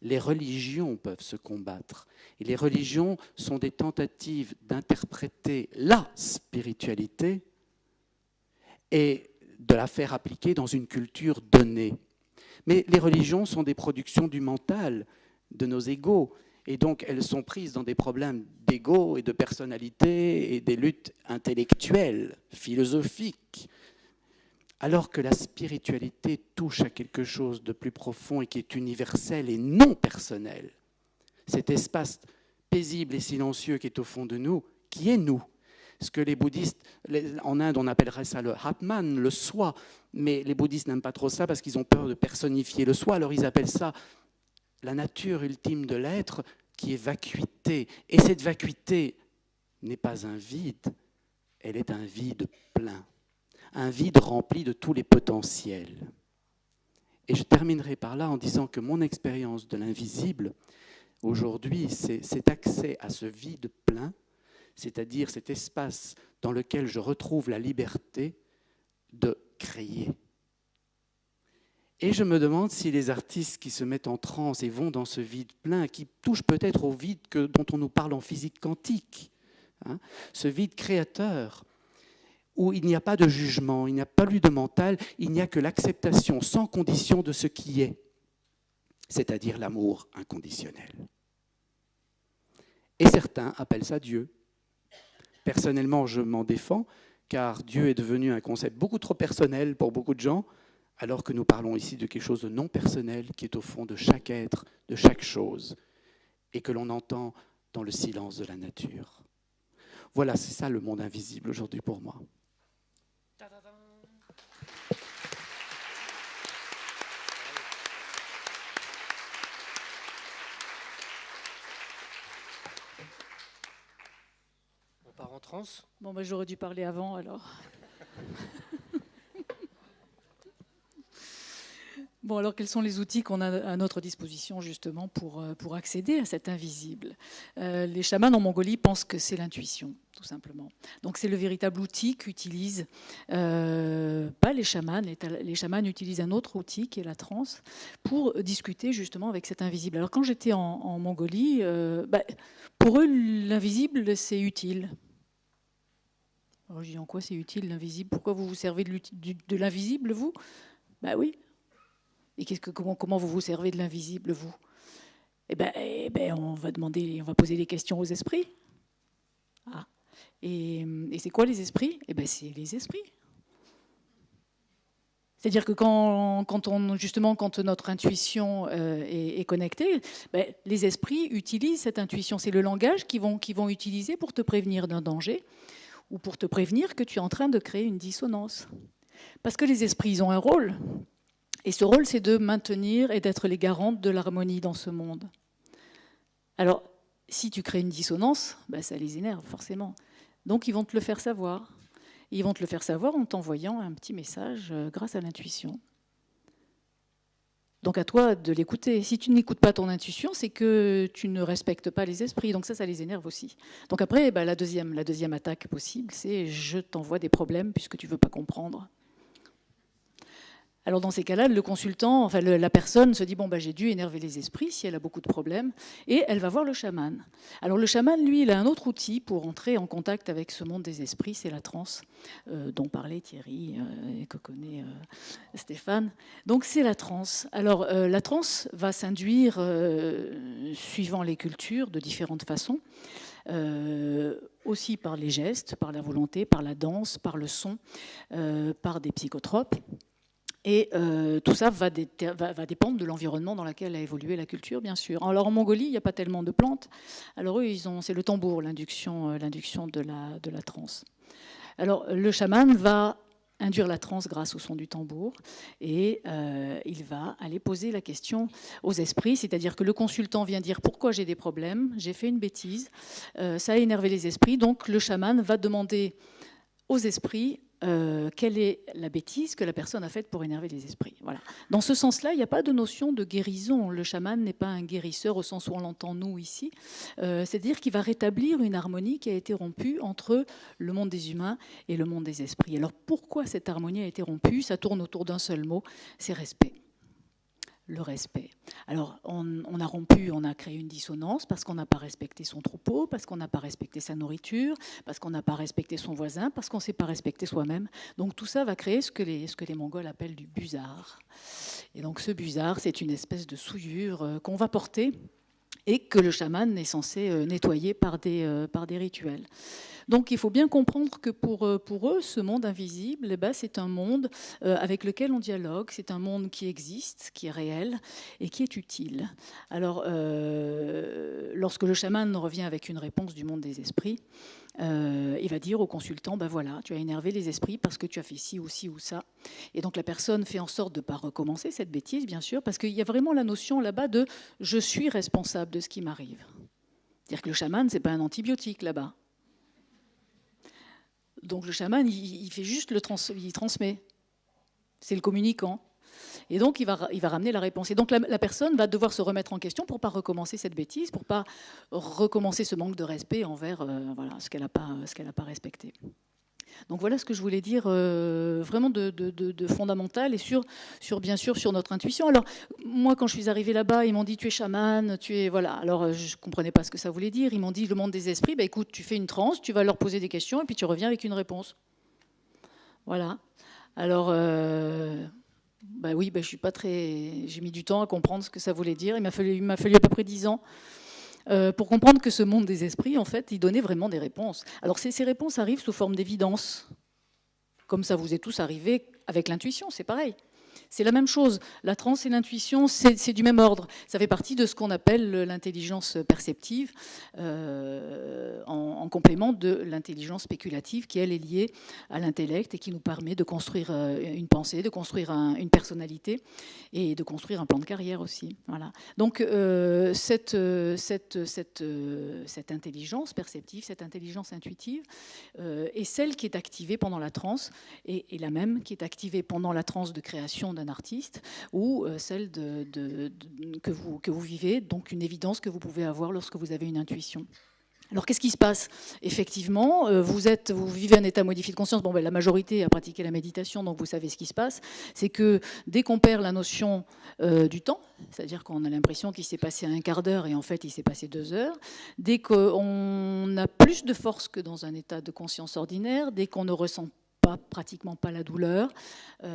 les religions peuvent se combattre. Et les religions sont des tentatives d'interpréter la spiritualité et de la faire appliquer dans une culture donnée. Mais les religions sont des productions du mental, de nos égos. Et donc, elles sont prises dans des problèmes d'ego et de personnalité et des luttes intellectuelles, philosophiques. Alors que la spiritualité touche à quelque chose de plus profond et qui est universel et non personnel. Cet espace paisible et silencieux qui est au fond de nous, qui est nous. Ce que les bouddhistes, en Inde, on appellerait ça le Atman, le soi. Mais les bouddhistes n'aiment pas trop ça parce qu'ils ont peur de personnifier le soi. Alors ils appellent ça la nature ultime de l'être qui est vacuité. Et cette vacuité n'est pas un vide, elle est un vide plein. Un vide rempli de tous les potentiels. Et je terminerai par là en disant que mon expérience de l'invisible, aujourd'hui, c'est cet accès à ce vide plein, c'est-à-dire cet espace dans lequel je retrouve la liberté de créer. Et je me demande si les artistes qui se mettent en transe et vont dans ce vide plein, qui touche peut-être au vide dont on nous parle en physique quantique, ce vide créateur, où il n'y a pas de jugement, il n'y a pas de mental, il n'y a que l'acceptation sans condition de ce qui est, c'est-à-dire l'amour inconditionnel. Et certains appellent ça Dieu. Personnellement, je m'en défends, car Dieu est devenu un concept beaucoup trop personnel pour beaucoup de gens, alors que nous parlons ici de quelque chose de non personnel qui est au fond de chaque être, de chaque chose, et que l'on entend dans le silence de la nature. Voilà, c'est ça le monde invisible aujourd'hui pour moi. On part en transe ? Bon, bah, j'aurais dû parler avant alors. Bon, alors quels sont les outils qu'on a à notre disposition justement pour accéder à cet invisible ? Les chamans en Mongolie pensent que c'est l'intuition, tout simplement. Donc c'est le véritable outil qu'utilisent pas les chamans. Les chamans utilisent un autre outil qui est la transe pour discuter justement avec cet invisible. Alors quand j'étais en Mongolie, pour eux l'invisible c'est utile. Alors je dis en quoi c'est utile l'invisible ? Pourquoi vous vous servez de l'invisible vous ? Ben oui. Et comment vous vous servez de l'invisible, vous ? Eh ben, on va poser des questions aux esprits. Ah. Et c'est quoi les esprits ? Eh ben, c'est les esprits. C'est-à-dire que quand notre intuition est connectée, ben, les esprits utilisent cette intuition. C'est le langage qu'ils vont utiliser pour te prévenir d'un danger ou pour te prévenir que tu es en train de créer une dissonance. Parce que les esprits, ils ont un rôle. Et ce rôle, c'est de maintenir et d'être les garantes de l'harmonie dans ce monde. Alors, si tu crées une dissonance, ben, ça les énerve forcément. Donc, ils vont te le faire savoir. Et ils vont te le faire savoir en t'envoyant un petit message grâce à l'intuition. Donc, à toi de l'écouter. Si tu n'écoutes pas ton intuition, c'est que tu ne respectes pas les esprits. Donc, ça les énerve aussi. Donc, après, ben, la deuxième attaque possible, c'est je t'envoie des problèmes puisque tu ne veux pas comprendre. Alors dans ces cas-là, le consultant, la personne se dit bon j'ai dû énerver les esprits si elle a beaucoup de problèmes, et elle va voir le chaman. Alors le chaman, lui, il a un autre outil pour entrer en contact avec ce monde des esprits, c'est la transe, dont parlait Thierry et que connaît Stéphane. Donc c'est la transe. Alors la transe va s'induire suivant les cultures de différentes façons. Aussi par les gestes, par la volonté, par la danse, par le son, par des psychotropes. Et tout ça va dépendre de l'environnement dans lequel a évolué la culture, bien sûr. Alors en Mongolie, il n'y a pas tellement de plantes. Alors eux, c'est le tambour, l'induction de la transe. Alors le chaman va induire la transe grâce au son du tambour, et il va aller poser la question aux esprits, c'est-à-dire que le consultant vient dire pourquoi j'ai des problèmes, j'ai fait une bêtise, ça a énervé les esprits, donc le chaman va demander aux esprits quelle est la bêtise que la personne a faite pour énerver les esprits. Voilà. Dans ce sens-là, il n'y a pas de notion de guérison. Le chaman n'est pas un guérisseur au sens où on l'entend nous ici. C'est-à-dire qu'il va rétablir une harmonie qui a été rompue entre le monde des humains et le monde des esprits. Alors pourquoi cette harmonie a été rompue? Ça tourne autour d'un seul mot, c'est respect. Le respect. Alors, on a rompu, on a créé une dissonance parce qu'on n'a pas respecté son troupeau, parce qu'on n'a pas respecté sa nourriture, parce qu'on n'a pas respecté son voisin, parce qu'on ne s'est pas respecté soi-même. Donc tout ça va créer ce que les Mongols appellent du busar. Et donc ce busar, c'est une espèce de souillure qu'on va porter et que le chaman est censé nettoyer par des rituels. Donc il faut bien comprendre que pour eux, ce monde invisible, eh ben, c'est un monde avec lequel on dialogue, c'est un monde qui existe, qui est réel et qui est utile. Alors, lorsque le chaman revient avec une réponse du monde des esprits, il va dire au consultant, ben voilà, tu as énervé les esprits parce que tu as fait ci ou ça. Et donc la personne fait en sorte de ne pas recommencer cette bêtise, bien sûr, parce qu'il y a vraiment la notion là-bas de « je suis responsable de ce qui m'arrive ». C'est-à-dire que le chaman, ce n'est pas un antibiotique là-bas. Donc le chaman, il fait juste il transmet. C'est le communicant. Et donc il va ramener la réponse. Et donc la personne va devoir se remettre en question pour ne pas recommencer cette bêtise, pour ne pas recommencer ce manque de respect envers voilà, ce qu'elle n'a pas respecté. Donc voilà ce que je voulais dire vraiment de fondamental et bien sûr sur notre intuition. Alors moi quand je suis arrivée là-bas, ils m'ont dit tu es chaman, tu es voilà. Alors je comprenais pas ce que ça voulait dire. Ils m'ont dit le monde des esprits, bah, écoute, tu fais une transe, tu vas leur poser des questions et puis tu reviens avec une réponse. Voilà. Alors bah oui, bah, je suis pas très, j'ai mis du temps à comprendre ce que ça voulait dire. Il m'a fallu à peu près 10 ans. Pour comprendre que ce monde des esprits, en fait, il donnait vraiment des réponses. Alors ces réponses arrivent sous forme d'évidence, comme ça vous est tous arrivé avec l'intuition, c'est pareil. C'est la même chose. La transe et l'intuition, c'est du même ordre. Ça fait partie de ce qu'on appelle l'intelligence perceptive, en complément de l'intelligence spéculative, qui, elle, est liée à l'intellect et qui nous permet de construire une pensée, de construire une personnalité et de construire un plan de carrière aussi. Voilà. Donc, cette intelligence perceptive, cette intelligence intuitive, est celle qui est activée pendant la transe et la même qui est activée pendant la transe de création d'un artiste ou celle que vous vivez, donc une évidence que vous pouvez avoir lorsque vous avez une intuition. Alors qu'est-ce qui se passe? Effectivement, vous vivez un état modifié de conscience. Bon, ben, la majorité a pratiqué la méditation, donc vous savez ce qui se passe. C'est que dès qu'on perd la notion du temps, c'est-à-dire qu'on a l'impression qu'il s'est passé un quart d'heure et en fait il s'est passé 2 heures, dès qu'on a plus de force que dans un état de conscience ordinaire, dès qu'on ne ressent pratiquement pas la douleur, on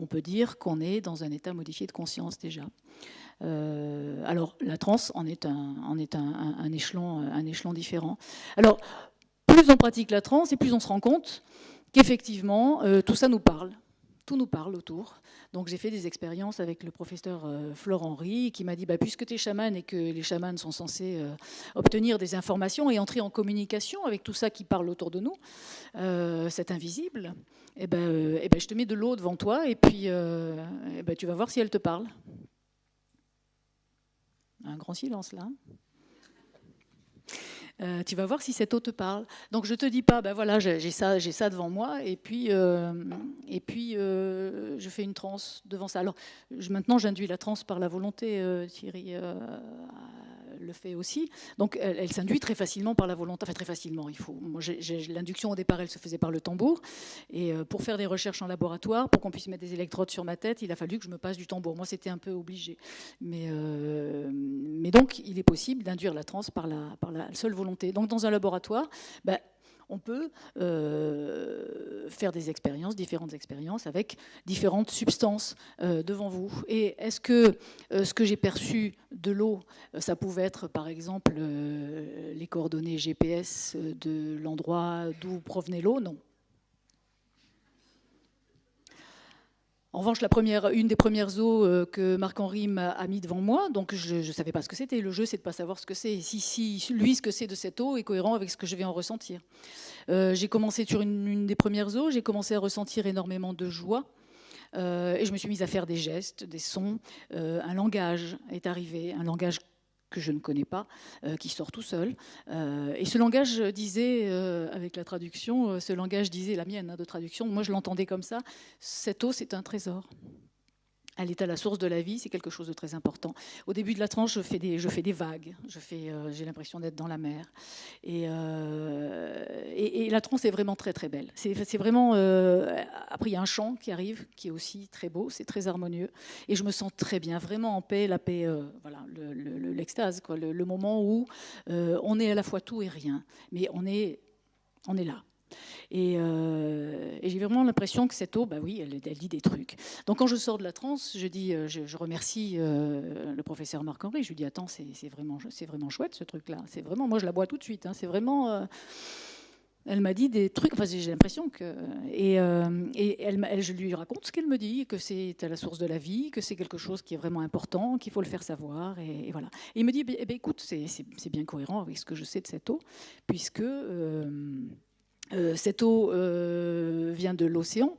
peut dire qu'on est dans un état modifié de conscience déjà. Alors la transe en est un échelon différent. Alors plus on pratique la transe et plus on se rend compte qu'effectivement tout ça nous parle. Tout nous parle autour. Donc j'ai fait des expériences avec le professeur Florent Henry qui m'a dit puisque tu es chaman et que les chamans sont censés obtenir des informations et entrer en communication avec tout ça qui parle autour de nous, c'est invisible, je te mets de l'eau devant toi et puis tu vas voir si elle te parle. Un grand silence là. Tu vas voir si cette eau te parle. Donc je te dis pas, voilà, j'ai ça devant moi, et puis je fais une transe devant ça. Alors maintenant j'induis la transe par la volonté, Thierry le fait aussi. Donc elle s'induit très facilement par la volonté, enfin très facilement. L'induction au départ elle se faisait par le tambour, et pour faire des recherches en laboratoire, pour qu'on puisse mettre des électrodes sur ma tête, il a fallu que je me passe du tambour. Moi c'était un peu obligé, mais donc il est possible d'induire la transe par la seule volonté. Donc dans un laboratoire, on peut faire des expériences, différentes expériences avec différentes substances devant vous. Et est-ce que ce que j'ai perçu de l'eau, ça pouvait être par exemple les coordonnées GPS de l'endroit d'où provenait l'eau? Non. En revanche, une des premières eaux que Marc-Henri a mis devant moi, donc je ne savais pas ce que c'était. Le jeu, c'est de ne pas savoir ce que c'est. Si lui, ce que c'est de cette eau est cohérent avec ce que je vais en ressentir. J'ai commencé sur une des premières eaux, j'ai commencé à ressentir énormément de joie. Et je me suis mise à faire des gestes, des sons. Un langage est arrivé, un langage que je ne connais pas, qui sort tout seul. Et ce langage disait, avec la traduction, ce langage disait, la mienne de traduction, moi je l'entendais comme ça, cette eau c'est un trésor. Elle est à la source de la vie, c'est quelque chose de très important. Au début de la tranche, je fais des vagues, j'ai l'impression d'être dans la mer. Et la tranche est vraiment très très belle. C'est vraiment. Après, il y a un chant qui arrive, qui est aussi très beau, c'est très harmonieux. Et je me sens très bien, vraiment en paix, la paix, voilà, l'extase, quoi, le moment où on est à la fois tout et rien, mais on est là. Et j'ai vraiment l'impression que cette eau, bah oui, elle dit des trucs. Donc quand je sors de la transe, je remercie le professeur Marc-Henri. Je lui dis attends, c'est vraiment chouette ce truc-là. C'est vraiment, moi je la bois tout de suite. Hein, c'est vraiment. Elle m'a dit des trucs. Enfin, j'ai l'impression que je lui raconte ce qu'elle me dit, que c'est à la source de la vie, que c'est quelque chose qui est vraiment important, qu'il faut le faire savoir. Et voilà. Et il me dit écoute, c'est bien cohérent avec ce que je sais de cette eau, puisque cette eau vient de l'océan.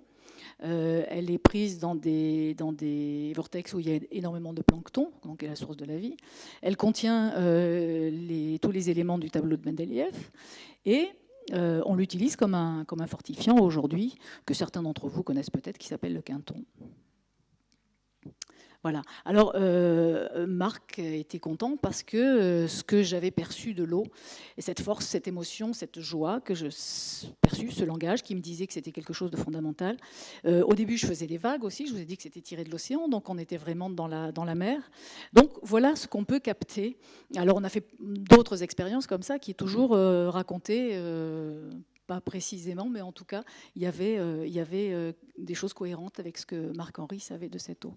Elle est prise dans des vortex où il y a énormément de plancton, donc est la source de la vie. Elle contient tous les éléments du tableau de Mendeleïev. Et on l'utilise comme un fortifiant aujourd'hui, que certains d'entre vous connaissent peut-être, qui s'appelle le quinton. Voilà. Alors, Marc était content parce que ce que j'avais perçu de l'eau, et cette force, cette émotion, cette joie que je perçus, ce langage qui me disait que c'était quelque chose de fondamental. Au début, je faisais des vagues aussi. Je vous ai dit que c'était tiré de l'océan, donc on était vraiment dans la mer. Donc, voilà ce qu'on peut capter. Alors, on a fait d'autres expériences comme ça qui est toujours racontées. Pas précisément, mais en tout cas, il y avait des choses cohérentes avec ce que Marc-Henri savait de cette eau.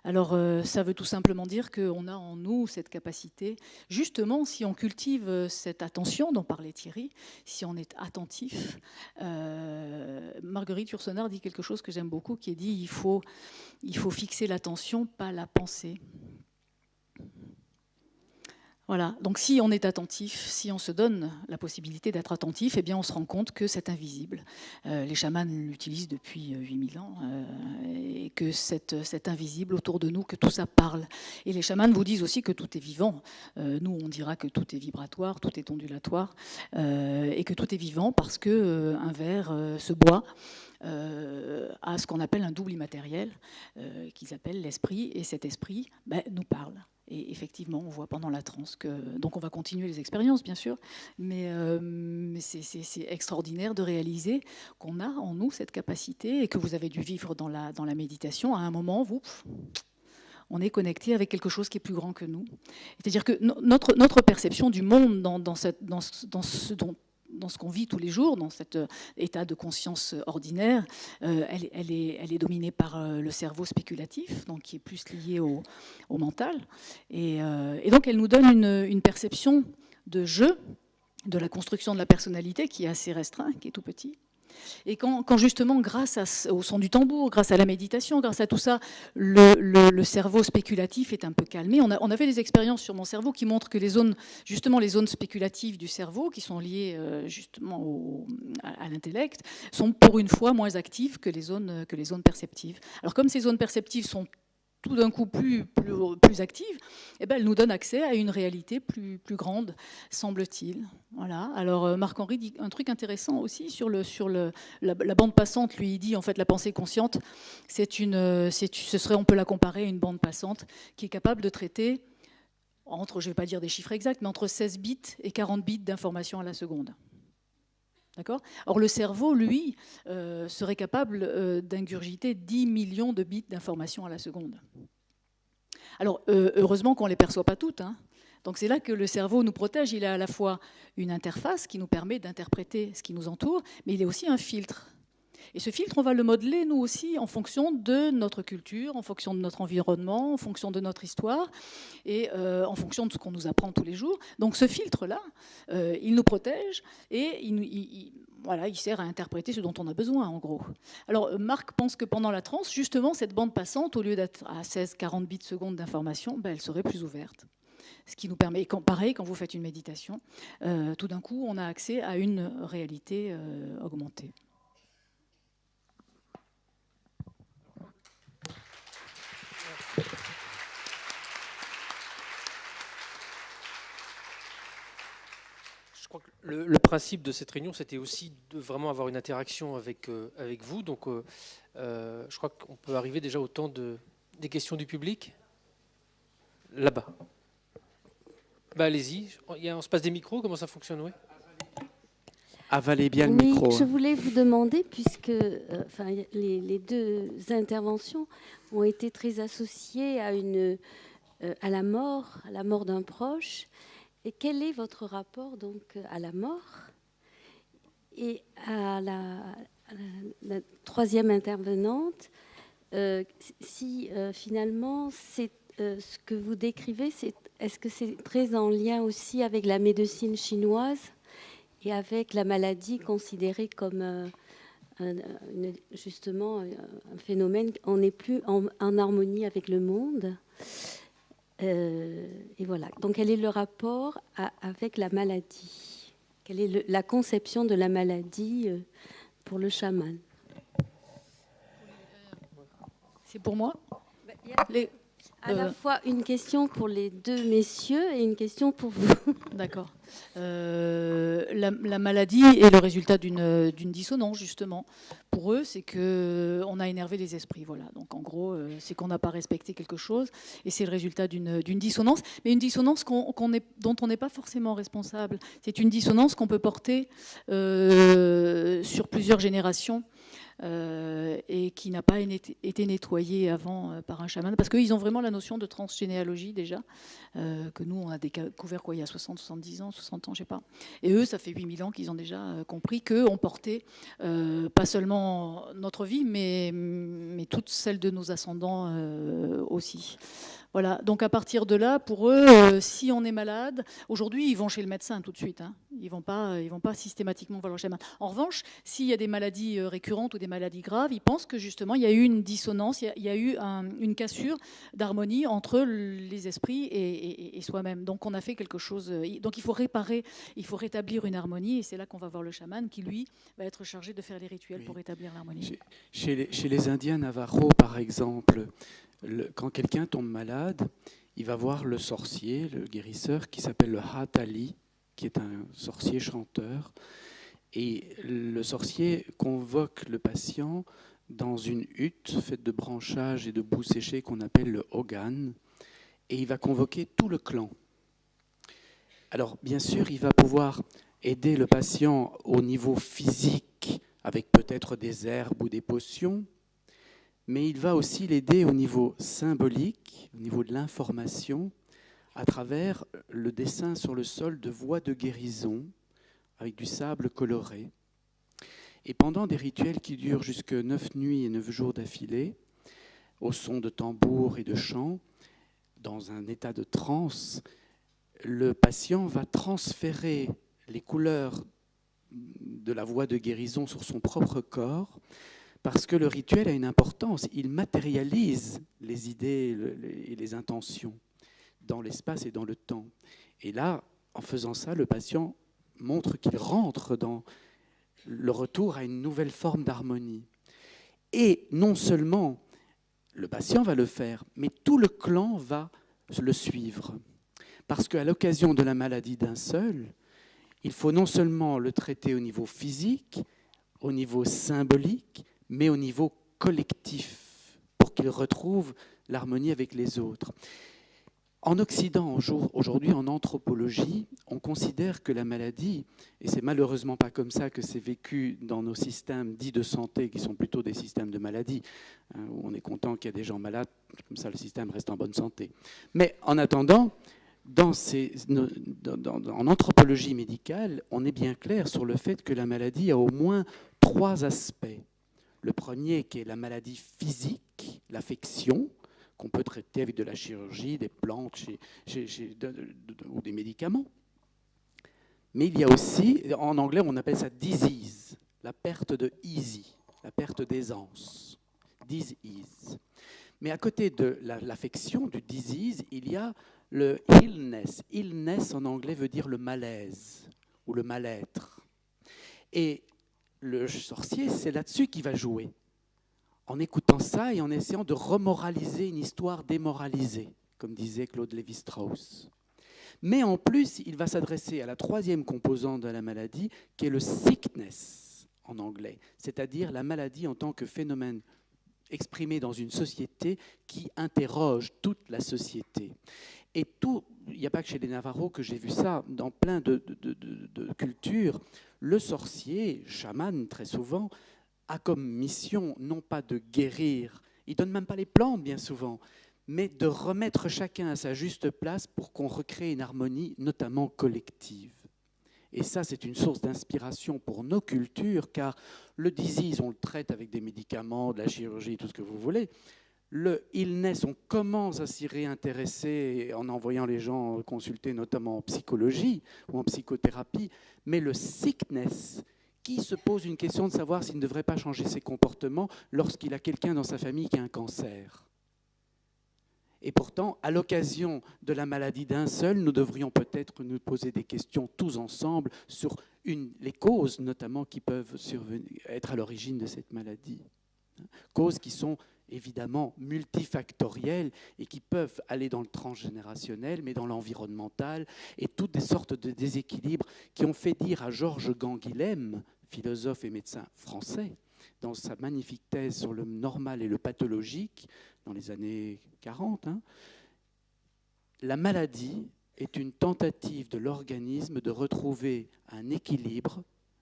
Alors, ça veut tout simplement dire qu'on a en nous cette capacité, justement, si on cultive cette attention dont parlait Thierry, si on est attentif. Marguerite Yourcenar dit quelque chose que j'aime beaucoup, qui est dit il faut fixer l'attention, pas la pensée. Voilà. Donc si on est attentif, si on se donne la possibilité d'être attentif, eh bien on se rend compte que c'est invisible. Les chamans l'utilisent depuis 8000 ans et que c'est invisible autour de nous, que tout ça parle. Et les chamans vous disent aussi que tout est vivant. Nous, on dira que tout est vibratoire, tout est ondulatoire et que tout est vivant parce qu'un verre se boit à ce qu'on appelle un double immatériel qu'ils appellent l'esprit, et cet esprit nous parle. Et effectivement, on voit pendant la transe que... Donc on va continuer les expériences, bien sûr, mais c'est extraordinaire de réaliser qu'on a en nous cette capacité et que vous avez dû vivre dans la méditation. À un moment, on est connecté avec quelque chose qui est plus grand que nous. C'est-à-dire que notre perception du monde dans ce qu'on vit tous les jours, dans cet état de conscience ordinaire, elle est dominée par le cerveau spéculatif, donc qui est plus lié au mental. Et donc elle nous donne une perception de jeu, de la construction de la personnalité qui est assez restreint, qui est tout petit. Et quand justement, grâce au son du tambour, grâce à la méditation, grâce à tout ça, le cerveau spéculatif est un peu calmé. On a fait des expériences sur mon cerveau qui montrent que les zones spéculatives du cerveau, qui sont liées justement à l'intellect, sont pour une fois moins actives que les zones perceptives. Alors comme ces zones perceptives sont tout d'un coup plus active, eh ben, elle nous donne accès à une réalité plus grande, semble-t-il. Voilà. Alors Marc-Henri dit un truc intéressant aussi sur la bande passante. Lui, il dit en fait la pensée consciente, on peut la comparer à une bande passante qui est capable de traiter entre, je ne vais pas dire des chiffres exacts, mais entre 16 bits et 40 bits d'informations à la seconde. D'accord ? Or, le cerveau, lui, serait capable d'ingurgiter 10 millions de bits d'informations à la seconde. Alors, heureusement qu'on ne les perçoit pas toutes. Hein. Donc, c'est là que le cerveau nous protège. Il a à la fois une interface qui nous permet d'interpréter ce qui nous entoure, mais il est aussi un filtre. Et ce filtre, on va le modeler, nous aussi, en fonction de notre culture, en fonction de notre environnement, en fonction de notre histoire, et en fonction de ce qu'on nous apprend tous les jours. Donc ce filtre-là, il nous protège, et voilà, il sert à interpréter ce dont on a besoin, en gros. Alors, Marc pense que pendant la transe, justement, cette bande passante, au lieu d'être à 16-40 bits secondes d'information, ben, elle serait plus ouverte. Ce qui nous permet, pareil, quand vous faites une méditation, tout d'un coup, on a accès à une réalité augmentée. Je crois que le principe de cette réunion, c'était aussi de vraiment avoir une interaction avec vous. Donc, je crois qu'on peut arriver déjà au temps des questions du public. Là-bas. Bah, allez-y. On se passe des micros. Comment ça fonctionne, oui? Avalez bien le Oui, micro. je voulais vous demander, puisque les deux interventions ont été très associées à la mort d'un proche. Et quel est votre rapport donc à la mort? Et à la troisième intervenante, si finalement c'est ce que vous décrivez, est-ce que c'est très en lien aussi avec la médecine chinoise et avec la maladie considérée comme justement un phénomène, on n'est plus en harmonie avec le monde. Et voilà. Donc, quel est le rapport avec la maladie? Quelle est la conception de la maladie pour le chaman? C'est pour moi? À la fois une question pour les deux messieurs et une question pour vous. D'accord. La maladie est le résultat d'une dissonance, justement. Pour eux, c'est qu'on a énervé les esprits. Voilà. Donc, en gros, c'est qu'on n'a pas respecté quelque chose. Et c'est le résultat d'une dissonance. Mais une dissonance dont on n'est pas forcément responsable. C'est une dissonance qu'on peut porter sur plusieurs générations. Et qui n'a pas été nettoyé avant par un chaman, parce qu'ils ont vraiment la notion de transgénéalogie déjà, que nous on a découvert il y a 60, 70 ans, 60 ans, je sais pas. Et eux, ça fait 8000 ans qu'ils ont déjà compris qu'on portait pas seulement notre vie, mais toute celle de nos ascendants aussi. Voilà, donc à partir de là, pour eux, si on est malade, aujourd'hui, ils vont chez le médecin tout de suite. Hein. Ils vont pas systématiquement voir leur chaman. En revanche, s'il y a des maladies récurrentes ou des maladies graves, ils pensent que justement, il y a eu une dissonance, il y a eu une cassure d'harmonie entre les esprits et soi-même. Donc on a fait quelque chose. Donc il faut réparer, il faut rétablir une harmonie, et c'est là qu'on va voir le chaman qui, lui, va être chargé de faire les rituels pour rétablir l'harmonie. Chez les Indiens Navajo, par exemple, quand quelqu'un tombe malade, il va voir le sorcier, le guérisseur, qui s'appelle le Hatali, qui est un sorcier chanteur. Et le sorcier convoque le patient dans une hutte faite de branchages et de boue séchée qu'on appelle le Hogan, et il va convoquer tout le clan. Alors, bien sûr, il va pouvoir aider le patient au niveau physique, avec peut-être des herbes ou des potions, mais il va aussi l'aider au niveau symbolique, au niveau de l'information, à travers le dessin sur le sol de voies de guérison avec du sable coloré. Et pendant des rituels qui durent jusque 9 nuits et 9 jours d'affilée, au son de tambours et de chants, dans un état de transe, le patient va transférer les couleurs de la voie de guérison sur son propre corps, parce que le rituel a une importance. Il matérialise les idées et les intentions dans l'espace et dans le temps. Et là, en faisant ça, le patient montre qu'il rentre dans le retour à une nouvelle forme d'harmonie. Et non seulement le patient va le faire, mais tout le clan va le suivre. Parce qu'à l'occasion de la maladie d'un seul, il faut non seulement le traiter au niveau physique, au niveau symbolique, mais au niveau collectif, pour qu'il retrouve l'harmonie avec les autres. En Occident, aujourd'hui, en anthropologie, on considère que la maladie, et c'est malheureusement pas comme ça que c'est vécu dans nos systèmes dits de santé, qui sont plutôt des systèmes de maladie, où on est content qu'il y a des gens malades, comme ça le système reste en bonne santé. Mais en attendant, en anthropologie médicale, on est bien clair sur le fait que la maladie a au moins 3 aspects. Le premier, qui est la maladie physique, l'affection, qu'on peut traiter avec de la chirurgie, des plantes ou des médicaments. Mais il y a aussi, en anglais, on appelle ça disease, la perte de easy, la perte d'aisance. Disease. Mais à côté de l'affection, du disease, il y a le illness. Illness en anglais veut dire le malaise ou le mal-être. Et le sorcier, c'est là-dessus qu'il va jouer, en écoutant ça et en essayant de remoraliser une histoire démoralisée, comme disait Claude Lévi-Strauss. Mais en plus, il va s'adresser à la troisième composante de la maladie, qui est le sickness en anglais, c'est-à-dire la maladie en tant que phénomène exprimé dans une société qui interroge toute la société. Et tout, il n'y a pas que chez les Navarros que j'ai vu ça, dans plein de cultures, le sorcier, chaman très souvent, a comme mission non pas de guérir, il ne donne même pas les plantes bien souvent, mais de remettre chacun à sa juste place pour qu'on recrée une harmonie, notamment collective. Et ça, c'est une source d'inspiration pour nos cultures, car le disease, on le traite avec des médicaments, de la chirurgie, tout ce que vous voulez. Le illness, on commence à s'y réintéresser en envoyant les gens consulter, notamment en psychologie ou en psychothérapie. Mais le sickness, qui se pose une question de savoir s'il ne devrait pas changer ses comportements lorsqu'il a quelqu'un dans sa famille qui a un cancer. Et pourtant, à l'occasion de la maladie d'un seul, nous devrions peut-être nous poser des questions tous ensemble sur les causes, notamment, qui peuvent être à l'origine de cette maladie. Causes qui sont évidemment multifactorielles et qui peuvent aller dans le transgénérationnel, mais dans l'environnemental, et toutes des sortes de déséquilibres qui ont fait dire à Georges Canguilhem, philosophe et médecin français, dans sa magnifique thèse sur le normal et le pathologique, dans les années 40, la maladie est une tentative de l'organisme de retrouver un équilibre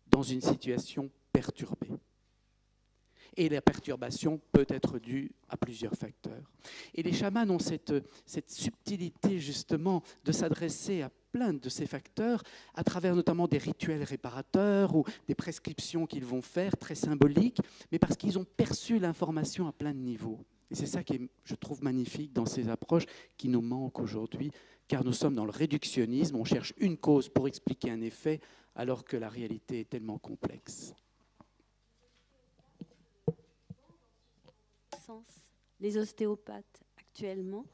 dans une situation perturbée. Et la perturbation peut être due à plusieurs facteurs. Et les chamans ont cette subtilité justement de s'adresser à plein de ces facteurs à travers notamment des rituels réparateurs ou des prescriptions qu'ils vont faire, très symboliques, mais parce qu'ils ont perçu l'information à plein de niveaux. Et c'est ça qui est, je trouve, magnifique dans ces approches qui nous manquent aujourd'hui, car nous sommes dans le réductionnisme, on cherche une cause pour expliquer un effet, alors que la réalité est tellement complexe. Les ostéopathes, actuellement,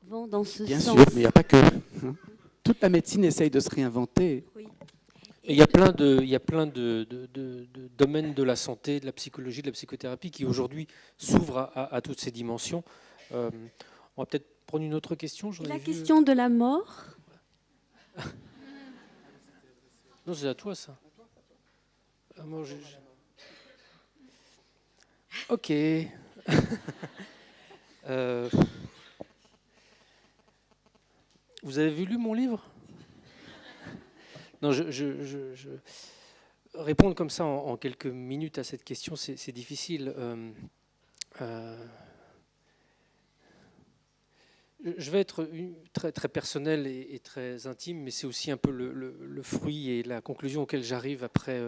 vont dans ce sens. Bien sûr, mais il n'y a pas que. Toute la médecine essaye de se réinventer. Oui. Et il y a plein de domaines de la santé, de la psychologie, de la psychothérapie qui aujourd'hui s'ouvrent à toutes ces dimensions. On va peut-être prendre une autre question. La question de la mort. Non, c'est à toi ça. Moi, ok. Vous avez lu mon livre ? Non, répondre comme ça en quelques minutes à cette question, c'est difficile. Je vais être très, très personnel et très intime, mais c'est aussi un peu le fruit et la conclusion auquel j'arrive après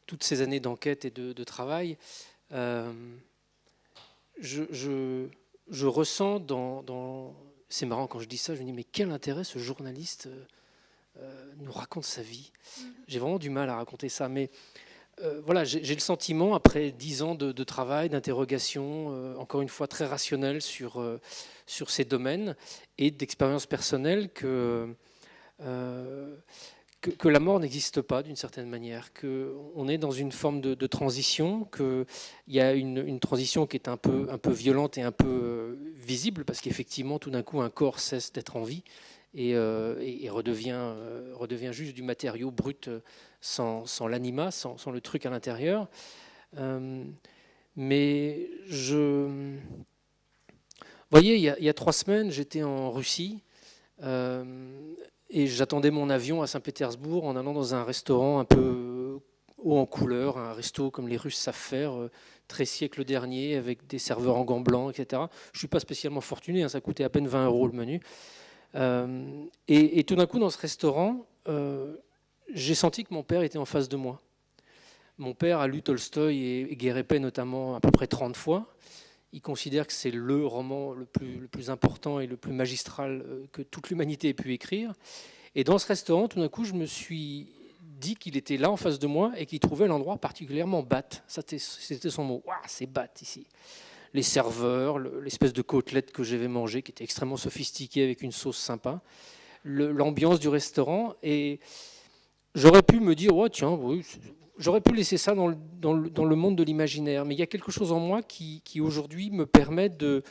toutes ces années d'enquête et de travail. Je ressens c'est marrant quand je dis ça, je me dis mais quel intérêt ce journaliste nous raconte sa vie. J'ai vraiment du mal à raconter ça, mais voilà, j'ai le sentiment, après 10 ans de travail, d'interrogation, encore une fois très rationnelle sur ces domaines et d'expérience personnelle que la mort n'existe pas d'une certaine manière, qu'on est dans une forme de transition, qu'il y a une transition qui est un peu violente et un peu visible, parce qu'effectivement, tout d'un coup, un corps cesse d'être en vie et redevient juste du matériau brut sans l'anima, sans le truc à l'intérieur. Mais vous voyez, il y a 3 semaines, j'étais en Russie et j'attendais mon avion à Saint-Pétersbourg en allant dans un restaurant un peu haut en couleur, un resto comme les Russes savent faire, très siècle dernier, avec des serveurs en gants blancs, etc. Je ne suis pas spécialement fortuné, ça coûtait à peine 20 € le menu. Et tout d'un coup, dans ce restaurant, j'ai senti que mon père était en face de moi. Mon père a lu Tolstoï et Guerre et paix notamment à peu près 30 fois. Il considère que c'est le roman le plus important et le plus magistral que toute l'humanité ait pu écrire. Et dans ce restaurant, tout d'un coup, je me suis dit qu'il était là en face de moi et qu'il trouvait l'endroit particulièrement bat. C'était son mot. Waouh, c'est bat ici. Les serveurs, l'espèce de côtelette que j'avais mangée, qui était extrêmement sophistiquée avec une sauce sympa, l'ambiance du restaurant. Et j'aurais pu me dire, oh, tiens, oui, j'aurais pu laisser ça dans le monde de l'imaginaire. Mais il y a quelque chose en moi qui aujourd'hui me permet de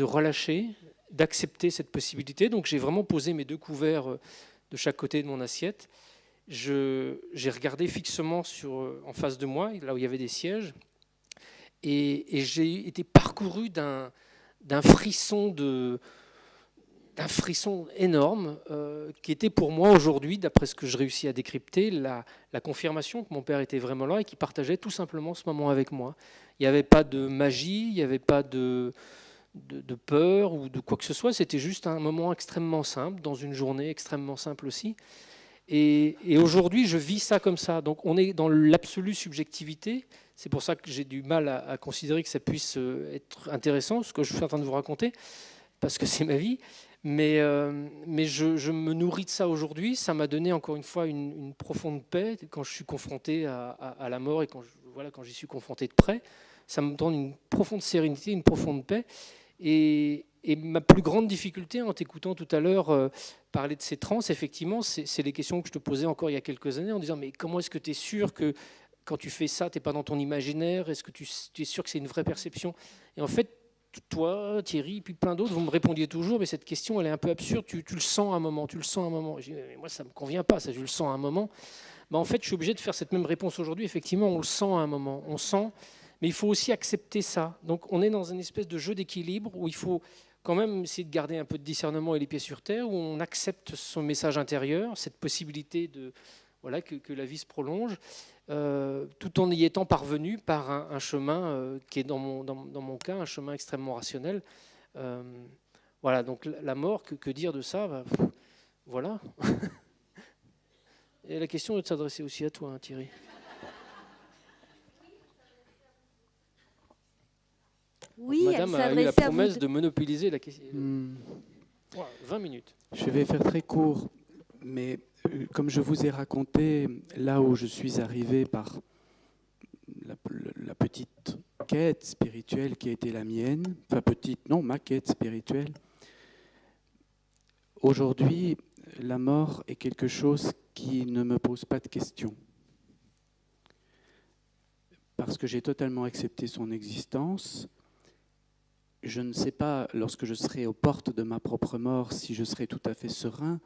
relâcher, d'accepter cette possibilité. Donc j'ai vraiment posé mes 2 couverts de chaque côté de mon assiette. J'ai regardé fixement en face de moi, là où il y avait des sièges, et j'ai été parcouru d'un frisson énorme qui était pour moi aujourd'hui, d'après ce que je réussis à décrypter, la confirmation que mon père était vraiment là et qu'il partageait tout simplement ce moment avec moi. Il n'y avait pas de magie, il n'y avait pas de peur ou de quoi que ce soit, c'était juste un moment extrêmement simple, dans une journée extrêmement simple aussi. Et aujourd'hui, je vis ça comme ça. Donc on est dans l'absolue subjectivité. C'est pour ça que j'ai du mal à considérer que ça puisse être intéressant, ce que je suis en train de vous raconter, parce que c'est ma vie. Mais je me nourris de ça aujourd'hui. Ça m'a donné encore une fois une profonde paix quand je suis confronté à la mort et quand j'y suis confronté de près. Ça me donne une profonde sérénité, une profonde paix. Et ma plus grande difficulté en t'écoutant tout à l'heure parler de ces trans, effectivement, c'est les questions que je te posais encore il y a quelques années en disant mais comment est-ce que tu es sûr que quand tu fais ça, tu n'es pas dans ton imaginaire? Est-ce que tu es sûr que c'est une vraie perception? Et en fait, toi, Thierry, puis plein d'autres, vous me répondiez toujours mais cette question, elle est un peu absurde. Tu le sens à un moment, tu le sens à un moment. Je dis, mais moi, ça ne me convient pas, ça, je le sens à un moment. Ben, en fait, je suis obligé de faire cette même réponse aujourd'hui. Effectivement, on le sent à un moment. On sent, mais il faut aussi accepter ça. Donc, on est dans une espèce de jeu d'équilibre où il faut quand même essayer de garder un peu de discernement et les pieds sur terre, où on accepte son message intérieur, cette possibilité que la vie se prolonge, tout en y étant parvenu par un chemin qui est dans mon cas un chemin extrêmement rationnel. Voilà, donc la mort, que dire de ça? Voilà. Et la question est de s'adresser aussi à toi, hein, Thierry. Oui, Madame a eu la promesse de monopoliser la question. 20 minutes. Je vais faire très court, mais comme je vous ai raconté, là où je suis arrivé par la petite quête spirituelle qui a été la mienne, enfin petite, non, ma quête spirituelle, aujourd'hui, la mort est quelque chose qui ne me pose pas de questions. Parce que j'ai totalement accepté son existence. Je ne sais pas, lorsque je serai aux portes de ma propre mort, si je serai tout à fait serein.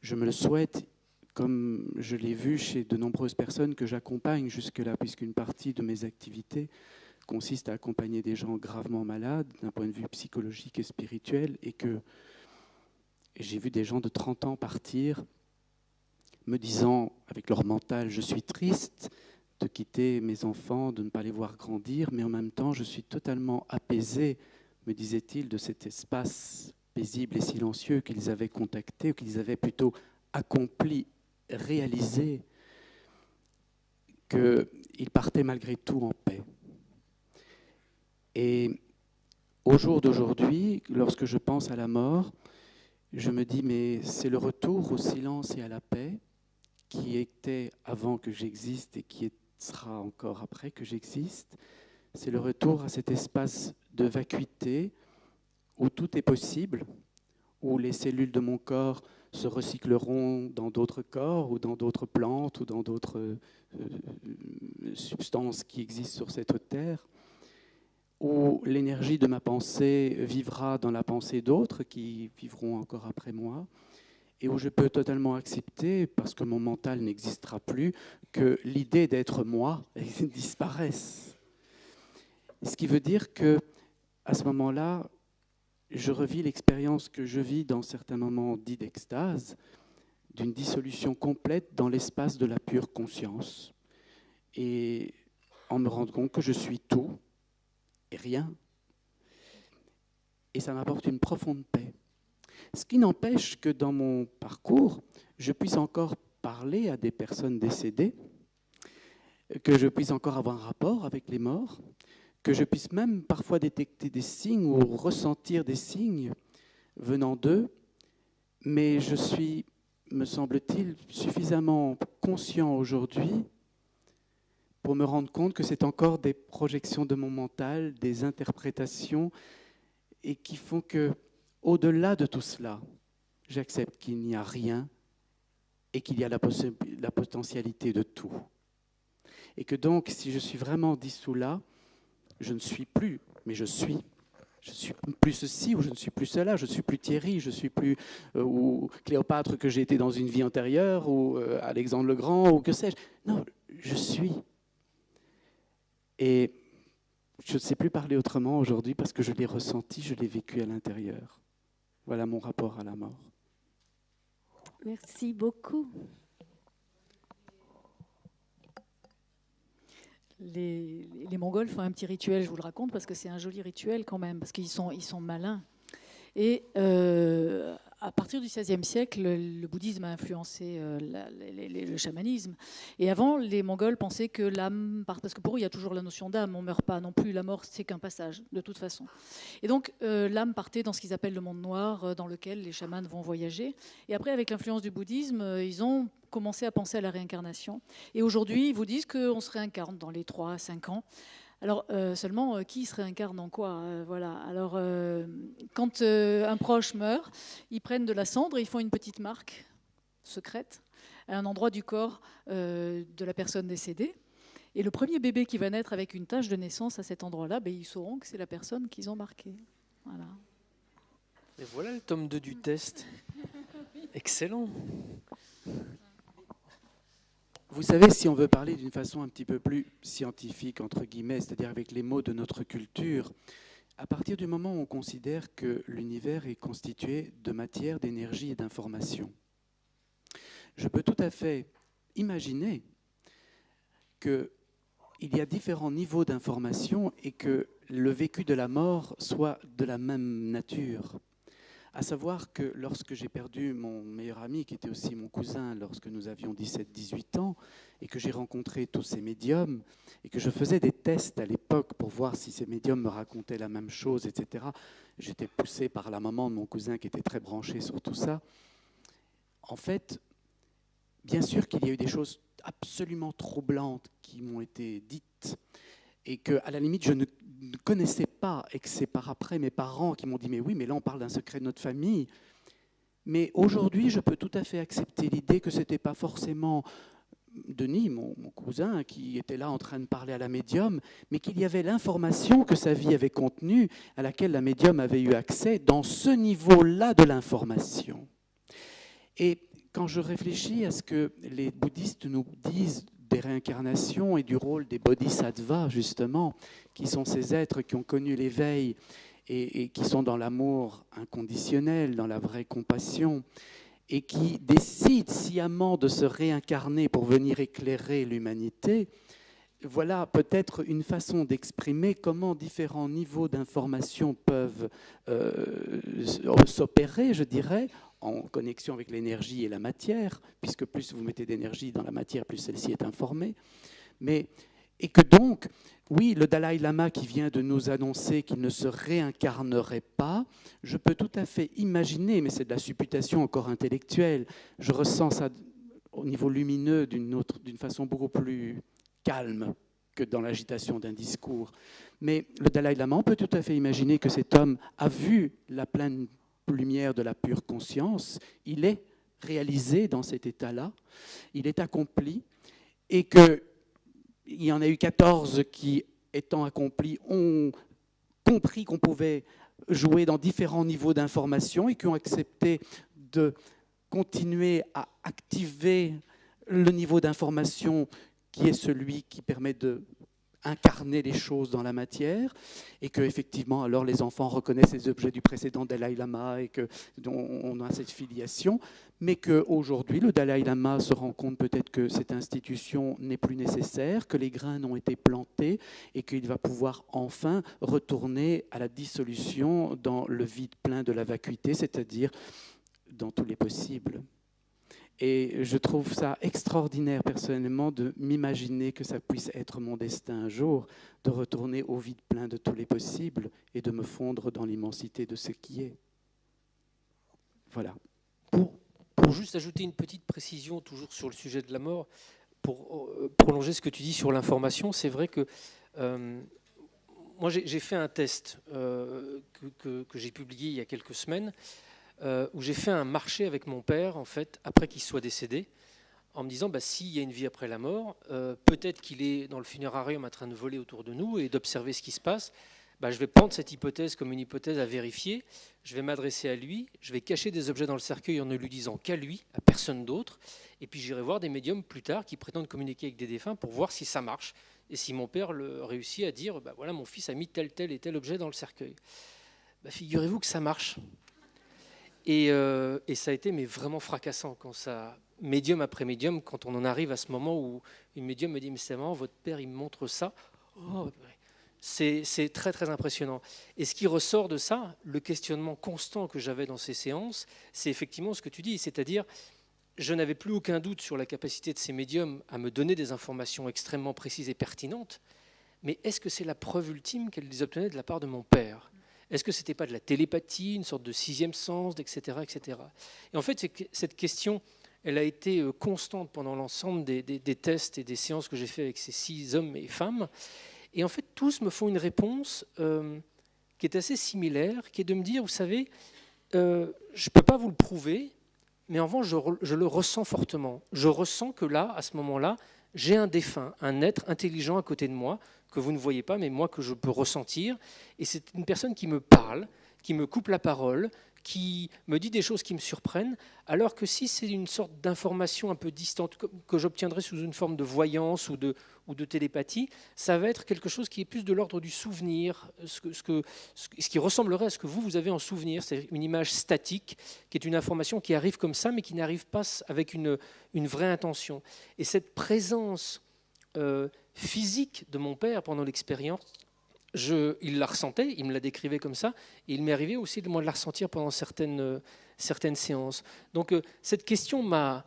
Je me le souhaite, comme je l'ai vu chez de nombreuses personnes que j'accompagne jusque-là, puisqu'une partie de mes activités consiste à accompagner des gens gravement malades d'un point de vue psychologique et spirituel, et que j'ai vu des gens de 30 ans partir, me disant, avec leur mental, je suis triste de quitter mes enfants, de ne pas les voir grandir, mais en même temps, je suis totalement apaisé, me disait-il, de cet espace paisible et silencieux qu'ils avaient contacté, ou qu'ils avaient plutôt accompli, réalisé, qu'ils partaient malgré tout en paix. Et au jour d'aujourd'hui, lorsque je pense à la mort, je me dis, mais c'est le retour au silence et à la paix qui était avant que j'existe et qui sera encore après que j'existe. C'est le retour à cet espace de vacuité où tout est possible, où les cellules de mon corps se recycleront dans d'autres corps ou dans d'autres plantes ou dans d'autres substances qui existent sur cette terre, où l'énergie de ma pensée vivra dans la pensée d'autres qui vivront encore après moi, et où je peux totalement accepter, parce que mon mental n'existera plus, que l'idée d'être moi disparaisse. Ce qui veut dire que, à ce moment-là, je revis l'expérience que je vis dans certains moments dits d'extase, d'une dissolution complète dans l'espace de la pure conscience, et en me rendant compte que je suis tout et rien. Et ça m'apporte une profonde paix. Ce qui n'empêche que dans mon parcours, je puisse encore parler à des personnes décédées, que je puisse encore avoir un rapport avec les morts, que je puisse même parfois détecter des signes ou ressentir des signes venant d'eux, mais je suis me semble-t-il, suffisamment conscient aujourd'hui pour me rendre compte que c'est encore des projections de mon mental, des interprétations, et qui font que, au-delà de tout cela, j'accepte qu'il n'y a rien et qu'il y a la potentialité de tout. Et que donc, si je suis vraiment dissous là, je ne suis plus, mais je suis. Je ne suis plus ceci ou je ne suis plus cela, je ne suis plus Thierry, je ne suis plus ou Cléopâtre que j'ai été dans une vie antérieure, ou Alexandre le Grand, ou que sais-je. Non, je suis. Et je ne sais plus parler autrement aujourd'hui parce que je l'ai ressenti, je l'ai vécu à l'intérieur. Voilà mon rapport à la mort. Merci beaucoup. Les Mongols font un petit rituel, je vous le raconte, parce que c'est un joli rituel quand même, parce qu'ils sont malins. Et à partir du XVIe siècle, le bouddhisme a influencé le chamanisme. Et avant, les Mongols pensaient que l'âme, parce que pour eux, il y a toujours la notion d'âme, on ne meurt pas non plus, la mort, c'est qu'un passage, de toute façon. Et donc, l'âme partait dans ce qu'ils appellent le monde noir, dans lequel les chamans vont voyager. Et après, avec l'influence du bouddhisme, ils ont commencé à penser à la réincarnation. Et aujourd'hui, ils vous disent qu'on se réincarne dans les 3 à 5 ans. Alors, seulement, qui se réincarne en quoi voilà. Alors, quand un proche meurt, ils prennent de la cendre et ils font une petite marque secrète à un endroit du corps de la personne décédée. Et le premier bébé qui va naître avec une tache de naissance à cet endroit-là, ben, ils sauront que c'est la personne qu'ils ont marquée. Voilà. Et voilà le tome 2 du test. Excellent. Vous savez, si on veut parler d'une façon un petit peu plus scientifique, entre guillemets, c'est-à-dire avec les mots de notre culture, à partir du moment où on considère que l'univers est constitué de matière, d'énergie et d'information, je peux tout à fait imaginer qu'il y a différents niveaux d'information et que le vécu de la mort soit de la même nature. À savoir que lorsque j'ai perdu mon meilleur ami, qui était aussi mon cousin, lorsque nous avions 17-18 ans, et que j'ai rencontré tous ces médiums, et que je faisais des tests à l'époque pour voir si ces médiums me racontaient la même chose, etc. J'étais poussé par la maman de mon cousin qui était très branchée sur tout ça. En fait, bien sûr qu'il y a eu des choses absolument troublantes qui m'ont été dites, et qu'à la limite, je ne connaissais pas, et que c'est par après mes parents qui m'ont dit « mais oui, mais là on parle d'un secret de notre famille ». Mais aujourd'hui, je peux tout à fait accepter l'idée que ce n'était pas forcément Denis, mon cousin, qui était là en train de parler à la médium, mais qu'il y avait l'information que sa vie avait contenue, à laquelle la médium avait eu accès, dans ce niveau-là de l'information. Et quand je réfléchis à ce que les bouddhistes nous disent des réincarnations et du rôle des bodhisattvas, justement, qui sont ces êtres qui ont connu l'éveil et qui sont dans l'amour inconditionnel, dans la vraie compassion, et qui décident sciemment de se réincarner pour venir éclairer l'humanité, voilà peut-être une façon d'exprimer comment différents niveaux d'information peuvent s'opérer, je dirais, en connexion avec l'énergie et la matière, puisque plus vous mettez d'énergie dans la matière, plus celle-ci est informée. Et que donc, oui, le Dalai Lama qui vient de nous annoncer qu'il ne se réincarnerait pas, je peux tout à fait imaginer, mais c'est de la supputation encore intellectuelle, je ressens ça au niveau lumineux d'une façon beaucoup plus calme que dans l'agitation d'un discours. Mais le Dalai Lama, on peut tout à fait imaginer que cet homme a vu la pleine lumière de la pure conscience, il est réalisé dans cet état-là, il est accompli, et qu'il y en a eu 14 qui, étant accomplis, ont compris qu'on pouvait jouer dans différents niveaux d'information et qui ont accepté de continuer à activer le niveau d'information qui est celui qui permet de incarner les choses dans la matière, et que effectivement alors les enfants reconnaissent les objets du précédent Dalai Lama et que on a cette filiation, mais qu'aujourd'hui le Dalai Lama se rend compte peut-être que cette institution n'est plus nécessaire, que les grains ont été plantés et qu'il va pouvoir enfin retourner à la dissolution dans le vide plein de la vacuité, c'est-à-dire dans tous les possibles. Et je trouve ça extraordinaire personnellement de m'imaginer que ça puisse être mon destin un jour, de retourner au vide plein de tous les possibles et de me fondre dans l'immensité de ce qui est. Voilà. Pour pour juste ajouter une petite précision, toujours sur le sujet de la mort, pour prolonger ce que tu dis sur l'information, c'est vrai que moi j'ai fait un test que j'ai publié il y a quelques semaines, où j'ai fait un marché avec mon père, en fait, après qu'il soit décédé, en me disant, s'il y a une vie après la mort, peut-être qu'il est dans le funérarium en train de voler autour de nous et d'observer ce qui se passe. Je vais prendre cette hypothèse comme une hypothèse à vérifier, je vais m'adresser à lui, je vais cacher des objets dans le cercueil en ne lui disant qu'à lui, à personne d'autre, et puis j'irai voir des médiums plus tard qui prétendent communiquer avec des défunts pour voir si ça marche, et si mon père réussit à dire, voilà, mon fils a mis tel et tel objet dans le cercueil. Figurez-vous que ça marche. Et ça a été vraiment fracassant, quand ça, médium après médium, quand on en arrive à ce moment où une médium me dit, mais c'est marrant, votre père il me montre ça. Oh, c'est très très impressionnant. Et ce qui ressort de ça, le questionnement constant que j'avais dans ces séances, c'est effectivement ce que tu dis, c'est-à-dire je n'avais plus aucun doute sur la capacité de ces médiums à me donner des informations extrêmement précises et pertinentes, mais est-ce que c'est la preuve ultime qu'elles les obtenaient de la part de mon père ? Est-ce que ce n'était pas de la télépathie, une sorte de sixième sens, etc., etc. Et en fait, cette question, elle a été constante pendant l'ensemble des tests et des séances que j'ai fait avec ces 6 hommes et femmes. Et en fait, tous me font une réponse qui est assez similaire, qui est de me dire, vous savez, je ne peux pas vous le prouver, mais en revanche, je le ressens fortement. Je ressens que là, à ce moment-là, j'ai un défunt, un être intelligent à côté de moi, que vous ne voyez pas, mais moi que je peux ressentir. Et c'est une personne qui me parle, qui me coupe la parole, qui me dit des choses qui me surprennent, alors que si c'est une sorte d'information un peu distante, que j'obtiendrai sous une forme de voyance ou de télépathie, ça va être quelque chose qui est plus de l'ordre du souvenir, ce qui ressemblerait à ce que vous avez en souvenir, c'est une image statique, qui est une information qui arrive comme ça, mais qui n'arrive pas avec une vraie intention. Et cette présence physique de mon père pendant l'expérience, il la ressentait, il me la décrivait comme ça, et il m'est arrivé aussi de la ressentir pendant certaines séances. Donc cette question m'a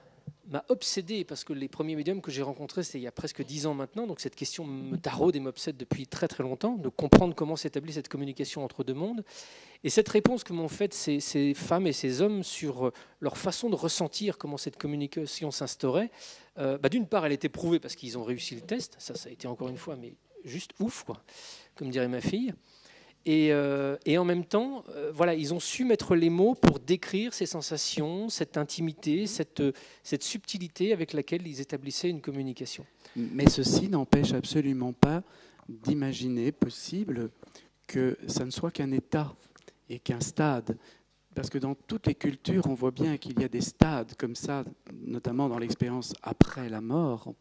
obsédé, parce que les premiers médiums que j'ai rencontrés, c'était il y a presque 10 ans maintenant, donc cette question me taraude et m'obsède depuis très très longtemps, de comprendre comment s'établit cette communication entre deux mondes. Et cette réponse que m'ont faite ces femmes et ces hommes sur leur façon de ressentir comment cette communication s'instaurait, d'une part elle était prouvée parce qu'ils ont réussi le test, ça a été encore une fois mais juste ouf, quoi, comme dirait ma fille. Et en même temps, voilà, ils ont su mettre les mots pour décrire ces sensations, cette intimité, cette subtilité avec laquelle ils établissaient une communication. Mais ceci n'empêche absolument pas d'imaginer possible que ça ne soit qu'un état et qu'un stade. Parce que dans toutes les cultures, on voit bien qu'il y a des stades comme ça, notamment dans l'expérience après la mort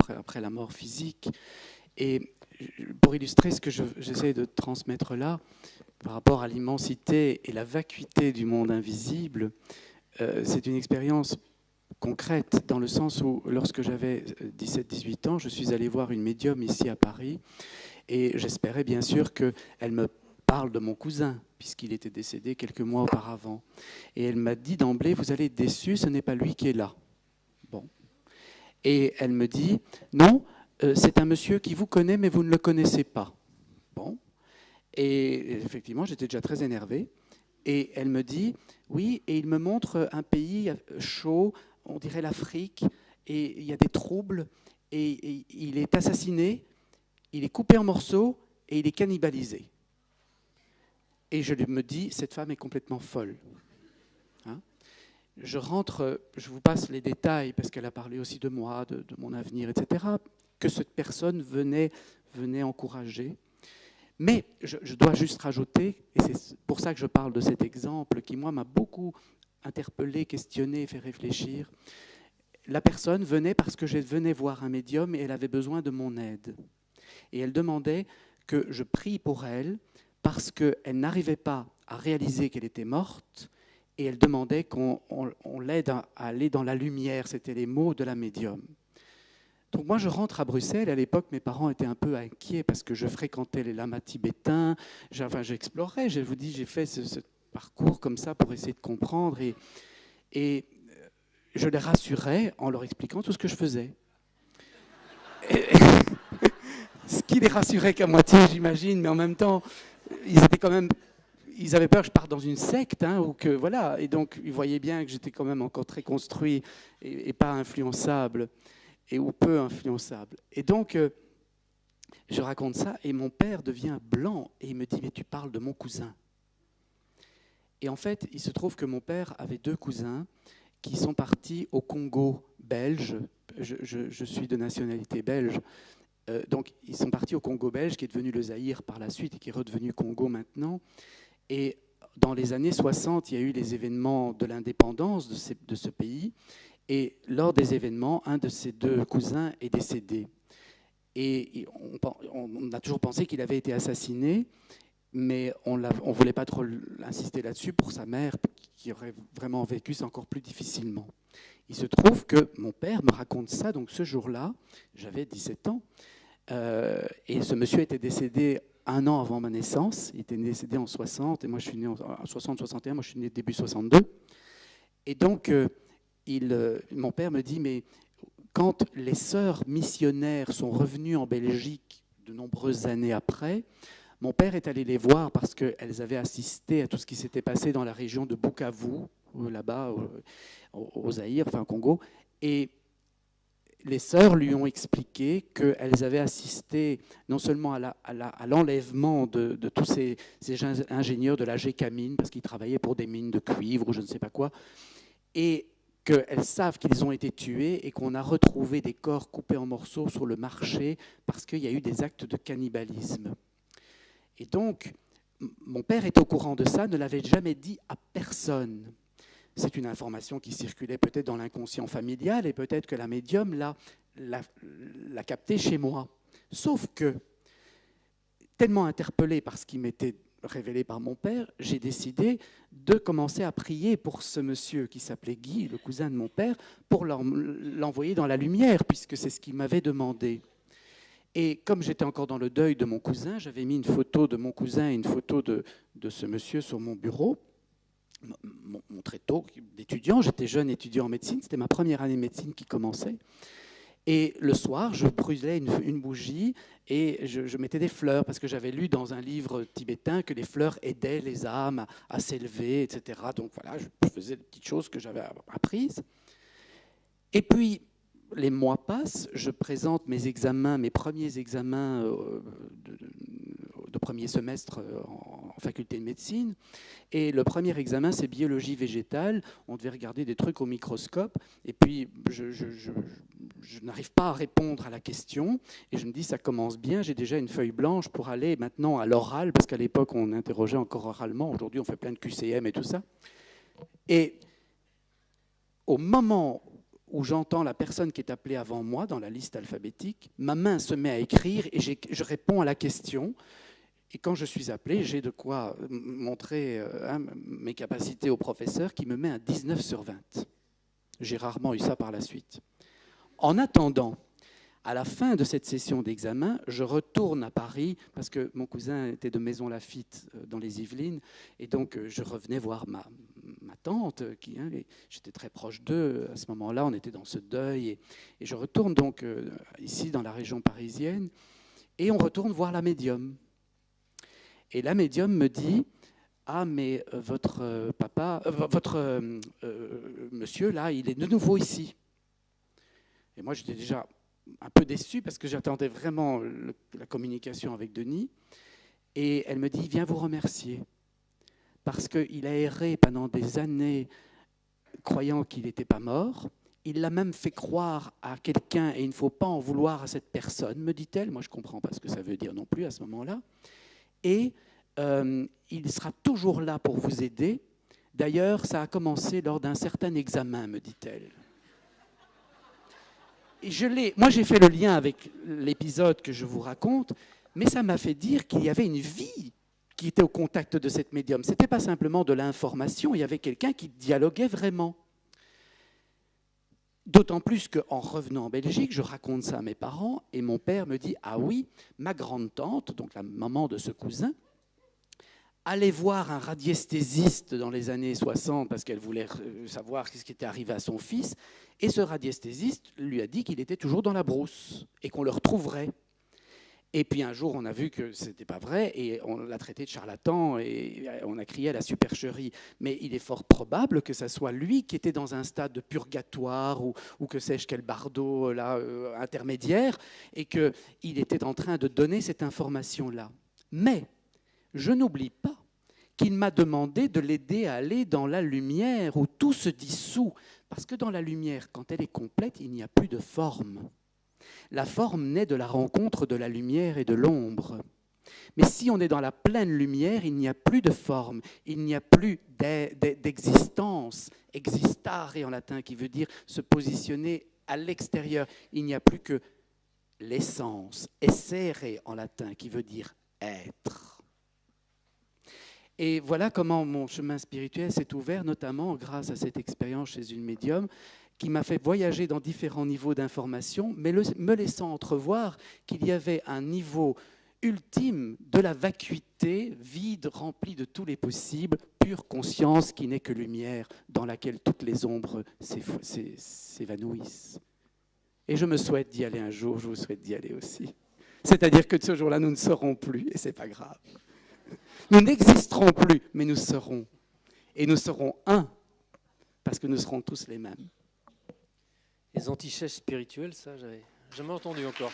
physique. Et pour illustrer ce que j'essaie de transmettre là, par rapport à l'immensité et la vacuité du monde invisible, c'est une expérience concrète, dans le sens où, lorsque j'avais 17-18 ans, je suis allé voir une médium ici à Paris, et j'espérais bien sûr qu'elle me parle de mon cousin, puisqu'il était décédé quelques mois auparavant. Et elle m'a dit d'emblée, vous allez être déçu, ce n'est pas lui qui est là. Bon. Et elle me dit, non, c'est un monsieur qui vous connaît, mais vous ne le connaissez pas. Bon. Et effectivement, j'étais déjà très énervé. Et elle me dit, oui, et il me montre un pays chaud, on dirait l'Afrique, et il y a des troubles, et il est assassiné, il est coupé en morceaux, et il est cannibalisé. Et je me dis, cette femme est complètement folle. Hein ? Je rentre, je vous passe les détails, parce qu'elle a parlé aussi de moi, de mon avenir, etc., que cette personne venait encourager. Mais je dois juste rajouter, et c'est pour ça que je parle de cet exemple qui, moi, m'a beaucoup interpellé, questionné, fait réfléchir. La personne venait parce que je venais voir un médium et elle avait besoin de mon aide. Et elle demandait que je prie pour elle parce qu'elle n'arrivait pas à réaliser qu'elle était morte et elle demandait qu'on l'aide à aller dans la lumière. C'était les mots de la médium. Donc moi, je rentre à Bruxelles. À l'époque, mes parents étaient un peu inquiets parce que je fréquentais les lamas tibétains. J'explorais, je vous dis, j'ai fait ce parcours comme ça pour essayer de comprendre. Et je les rassurais en leur expliquant tout ce que je faisais. Ce qui les rassurait qu'à moitié, j'imagine, mais en même temps, ils ils avaient peur que je parte dans une secte, hein, ou que voilà. Et donc, ils voyaient bien que j'étais quand même encore très construit et pas influençable, ou peu influençable. Et donc, je raconte ça, et mon père devient blanc, et il me dit, mais tu parles de mon cousin. Et en fait, il se trouve que mon père avait 2 cousins qui sont partis au Congo belge. Je suis de nationalité belge. Donc, ils sont partis au Congo belge, qui est devenu le Zaïre par la suite, et qui est redevenu Congo maintenant. Et dans les années 60, il y a eu les événements de l'indépendance de ce pays. Et lors des événements, un de ces 2 cousins est décédé. Et on a toujours pensé qu'il avait été assassiné, mais on ne voulait pas trop insister là-dessus pour sa mère, qui aurait vraiment vécu ça encore plus difficilement. Il se trouve que mon père me raconte ça, donc ce jour-là, j'avais 17 ans, et ce monsieur était décédé 1 an avant ma naissance. Il était décédé en 60, et moi je suis né en 60-61, moi je suis né début 62. Et donc, mon père me dit, mais quand les sœurs missionnaires sont revenues en Belgique de nombreuses années après, mon père est allé les voir parce qu'elles avaient assisté à tout ce qui s'était passé dans la région de Bukavu, là-bas, au Zaïre, enfin au Congo. Et les sœurs lui ont expliqué qu'elles avaient assisté non seulement à l'enlèvement de tous ces ingénieurs de la Gécamine, parce qu'ils travaillaient pour des mines de cuivre ou je ne sais pas quoi, et qu'elles savent qu'ils ont été tués et qu'on a retrouvé des corps coupés en morceaux sur le marché parce qu'il y a eu des actes de cannibalisme. Et donc, mon père est au courant de ça, ne l'avait jamais dit à personne. C'est une information qui circulait peut-être dans l'inconscient familial et peut-être que la médium l'a captée chez moi. Sauf que, tellement interpellé par ce qui m'était révélé par mon père, j'ai décidé de commencer à prier pour ce monsieur qui s'appelait Guy, le cousin de mon père, pour l'envoyer dans la lumière, puisque c'est ce qu'il m'avait demandé. Et comme j'étais encore dans le deuil de mon cousin, j'avais mis une photo de mon cousin et une photo de ce monsieur sur mon bureau, mon tréteau d'étudiant. J'étais jeune étudiant en médecine, c'était ma première année de médecine qui commençait. Et le soir, je brûlais une bougie et je mettais des fleurs, parce que j'avais lu dans un livre tibétain que les fleurs aidaient les âmes à s'élever, etc. Donc voilà, je faisais des petites choses que j'avais apprises. Et puis, les mois passent, je présente mes premiers examens de premier semestre en faculté de médecine. Et le premier examen, c'est biologie végétale. On devait regarder des trucs au microscope. Et puis, je n'arrive pas à répondre à la question. Et je me dis, ça commence bien. J'ai déjà une feuille blanche pour aller maintenant à l'oral, parce qu'à l'époque, on interrogeait encore oralement. Aujourd'hui, on fait plein de QCM et tout ça. Et au moment où j'entends la personne qui est appelée avant moi dans la liste alphabétique, ma main se met à écrire et je réponds à la question. Et quand je suis appelé, j'ai de quoi montrer mes capacités au professeur, qui me met un 19 sur 20. J'ai rarement eu ça par la suite. En attendant, à la fin de cette session d'examen, je retourne à Paris, parce que mon cousin était de Maisons-Laffitte dans les Yvelines, et donc je revenais voir ma tante, j'étais très proche d'eux à ce moment-là, on était dans ce deuil, et je retourne donc ici dans la région parisienne, et on retourne voir la médium. Et la médium me dit, ah mais votre monsieur là, il est de nouveau ici. Et moi j'étais déjà un peu déçu parce que j'attendais vraiment la communication avec Denis. Et elle me dit, il vient vous remercier parce qu'il a erré pendant des années croyant qu'il n'était pas mort. Il l'a même fait croire à quelqu'un et il ne faut pas en vouloir à cette personne, me dit-elle. Moi je ne comprends pas ce que ça veut dire non plus à ce moment-là. Et il sera toujours là pour vous aider. D'ailleurs, ça a commencé lors d'un certain examen, me dit-elle. Et moi, j'ai fait le lien avec l'épisode que je vous raconte, mais ça m'a fait dire qu'il y avait une vie qui était au contact de cette médium. Ce n'était pas simplement de l'information, il y avait quelqu'un qui dialoguait vraiment. D'autant plus qu'en revenant en Belgique, je raconte ça à mes parents, et mon père me dit, ah oui, ma grande-tante, donc la maman de ce cousin, allait voir un radiesthésiste dans les années 60 parce qu'elle voulait savoir ce qui était arrivé à son fils. Et ce radiesthésiste lui a dit qu'il était toujours dans la brousse et qu'on le retrouverait. Et puis un jour, on a vu que ce n'était pas vrai et on l'a traité de charlatan et on a crié à la supercherie. Mais il est fort probable que ce soit lui qui était dans un stade de purgatoire ou que sais-je quel bardo là, intermédiaire, et qu'il était en train de donner cette information-là. Mais je n'oublie pas qu'il m'a demandé de l'aider à aller dans la lumière où tout se dissout. Parce que dans la lumière, quand elle est complète, il n'y a plus de forme. La forme naît de la rencontre de la lumière et de l'ombre. Mais si on est dans la pleine lumière, il n'y a plus de forme, il n'y a plus d'existence, existare en latin, qui veut dire se positionner à l'extérieur. Il n'y a plus que l'essence, essere en latin, qui veut dire être. Et voilà comment mon chemin spirituel s'est ouvert, notamment grâce à cette expérience chez une médium, qui m'a fait voyager dans différents niveaux d'information, mais me laissant entrevoir qu'il y avait un niveau ultime de la vacuité, vide, rempli de tous les possibles, pure conscience qui n'est que lumière, dans laquelle toutes les ombres s'évanouissent. Et je me souhaite d'y aller un jour, je vous souhaite d'y aller aussi. C'est-à-dire que de ce jour-là, nous ne serons plus, et ce n'est pas grave. Nous n'existerons plus, mais nous serons. Et nous serons un, parce que nous serons tous les mêmes. Les antichèses spirituelles, ça, j'avais jamais entendu encore.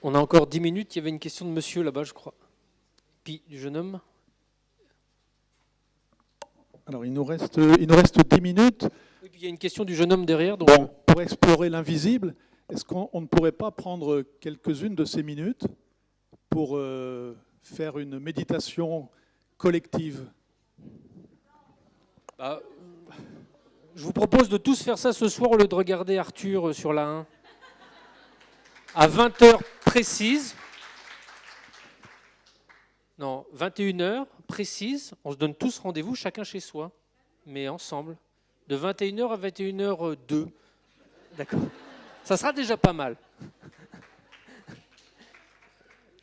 On a encore 10 minutes. Il y avait une question de monsieur là-bas, je crois. Puis du jeune homme. Alors, il nous reste 10 minutes. Oui, puis il y a une question du jeune homme derrière. Donc... Bon, pour explorer l'invisible, est-ce qu'on ne pourrait pas prendre quelques-unes de ces minutes pour faire une méditation collective ? Je vous propose de tous faire ça ce soir au lieu de regarder Arthur sur la 1. À 20h précise. Non, 21h précise. On se donne tous rendez-vous, chacun chez soi, mais ensemble. De 21h à 21h02. D'accord. Ça sera déjà pas mal.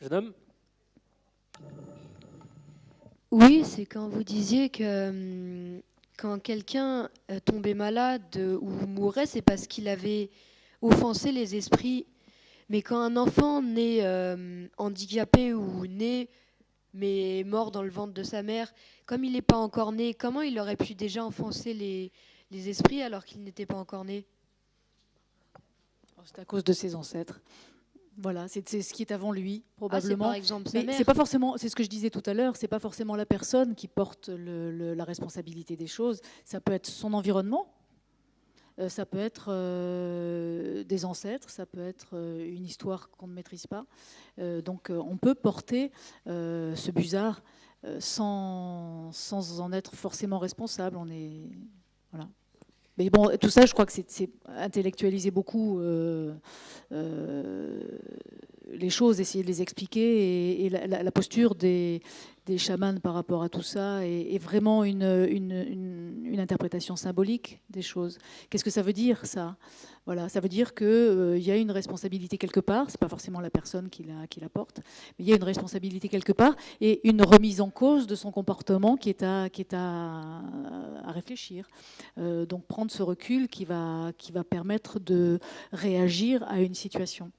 Jeune homme ? Oui, c'est quand vous disiez que quand quelqu'un tombait malade ou mourait, c'est parce qu'il avait offensé les esprits. Mais quand un enfant naît handicapé ou né mais mort dans le ventre de sa mère, comme il n'est pas encore né, comment il aurait pu déjà offenser les esprits alors qu'il n'était pas encore né ? C'est à cause de ses ancêtres. Voilà, c'est ce qui est avant lui, probablement. Par exemple sa mère. C'est pas forcément, c'est ce que je disais tout à l'heure, c'est pas forcément la personne qui porte la responsabilité des choses. Ça peut être son environnement, ça peut être des ancêtres, ça peut être une histoire qu'on ne maîtrise pas. Donc on peut porter ce busard sans en être forcément responsable. Voilà. Mais bon, tout ça, je crois que c'est intellectualiser beaucoup les choses, essayer de les expliquer, et la posture des chamans par rapport à tout ça est vraiment une interprétation symbolique des choses. Qu'est-ce que ça veut dire, ça ? Voilà, ça veut dire qu'il y a une responsabilité quelque part, c'est pas forcément la personne qui la porte, mais il y a une responsabilité quelque part et une remise en cause de son comportement qui est à réfléchir. Donc prendre ce recul qui va permettre de réagir à une situation.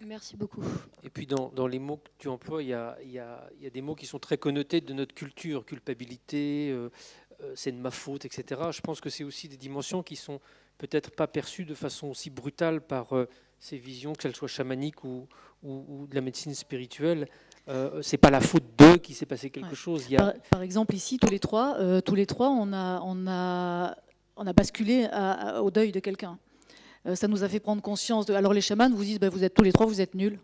Merci beaucoup. Et puis dans les mots que tu emploies, il y a des mots qui sont très connotés de notre culture, culpabilité, c'est de ma faute, etc. Je pense que c'est aussi des dimensions qui sont peut-être pas perçues de façon aussi brutale par ces visions, que qu'elles soient chamaniques ou de la médecine spirituelle. C'est pas la faute d'eux qu'il s'est passé quelque chose. Par exemple, ici, tous les trois, on a basculé au deuil de quelqu'un. Ça nous a fait prendre conscience de... Alors les chamans vous disent, vous êtes tous les trois, vous êtes nuls.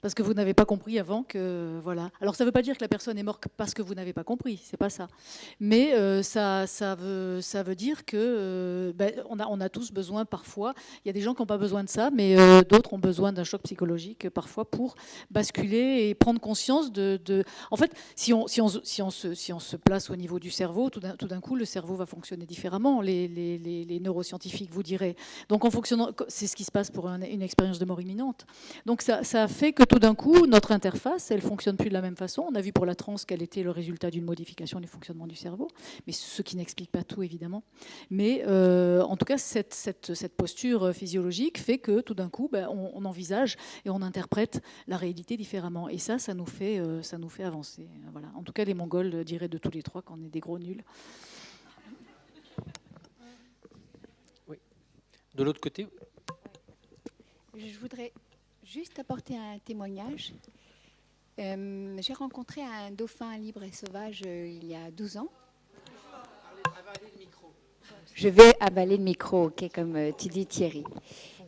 Parce que vous n'avez pas compris avant que... Voilà. Alors ça ne veut pas dire que la personne est morte parce que vous n'avez pas compris, c'est pas ça. Mais ça veut dire que on a tous besoin parfois, il y a des gens qui n'ont pas besoin de ça, mais d'autres ont besoin d'un choc psychologique parfois pour basculer et prendre conscience de... En fait, si on se place au niveau du cerveau, tout d'un coup, le cerveau va fonctionner différemment, les neuroscientifiques vous diraient. Donc en fonctionnant, c'est ce qui se passe pour une expérience de mort imminente. Donc ça a fait que tout d'un coup, notre interface, elle fonctionne plus de la même façon. On a vu pour la transe quel était le résultat d'une modification du fonctionnement du cerveau, mais ce qui n'explique pas tout, évidemment. Mais en tout cas, cette posture physiologique fait que tout d'un coup, on envisage et on interprète la réalité différemment. Et ça nous fait avancer. Voilà. En tout cas, les Mongols diraient de tous les trois qu'on est des gros nuls. Oui. De l'autre côté. Je voudrais juste apporter un témoignage. J'ai rencontré un dauphin libre et sauvage il y a 12 ans. Je vais avaler le micro, ok, comme tu dis Thierry.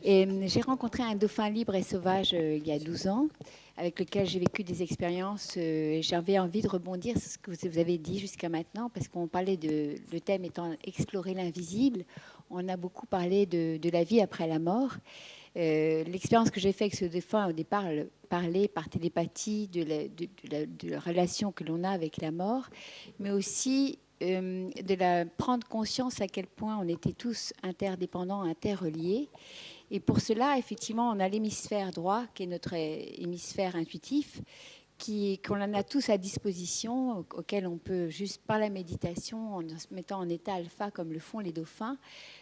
Et j'ai rencontré un dauphin libre et sauvage il y a 12 ans, avec lequel j'ai vécu des expériences. J'avais envie de rebondir sur ce que vous avez dit jusqu'à maintenant, parce qu'on parlait le thème étant explorer l'invisible. On a beaucoup parlé de la vie après la mort. L'expérience que j'ai faite avec ce dauphin, au départ, parlait par télépathie de la relation que l'on a avec la mort, mais aussi prendre conscience à quel point on était tous interdépendants, interreliés. Et pour cela, effectivement, on a l'hémisphère droit, qui est notre hémisphère intuitif, qu'on en a tous à disposition, auquel on peut, juste par la méditation, en se mettant en état alpha, comme le font les dauphins,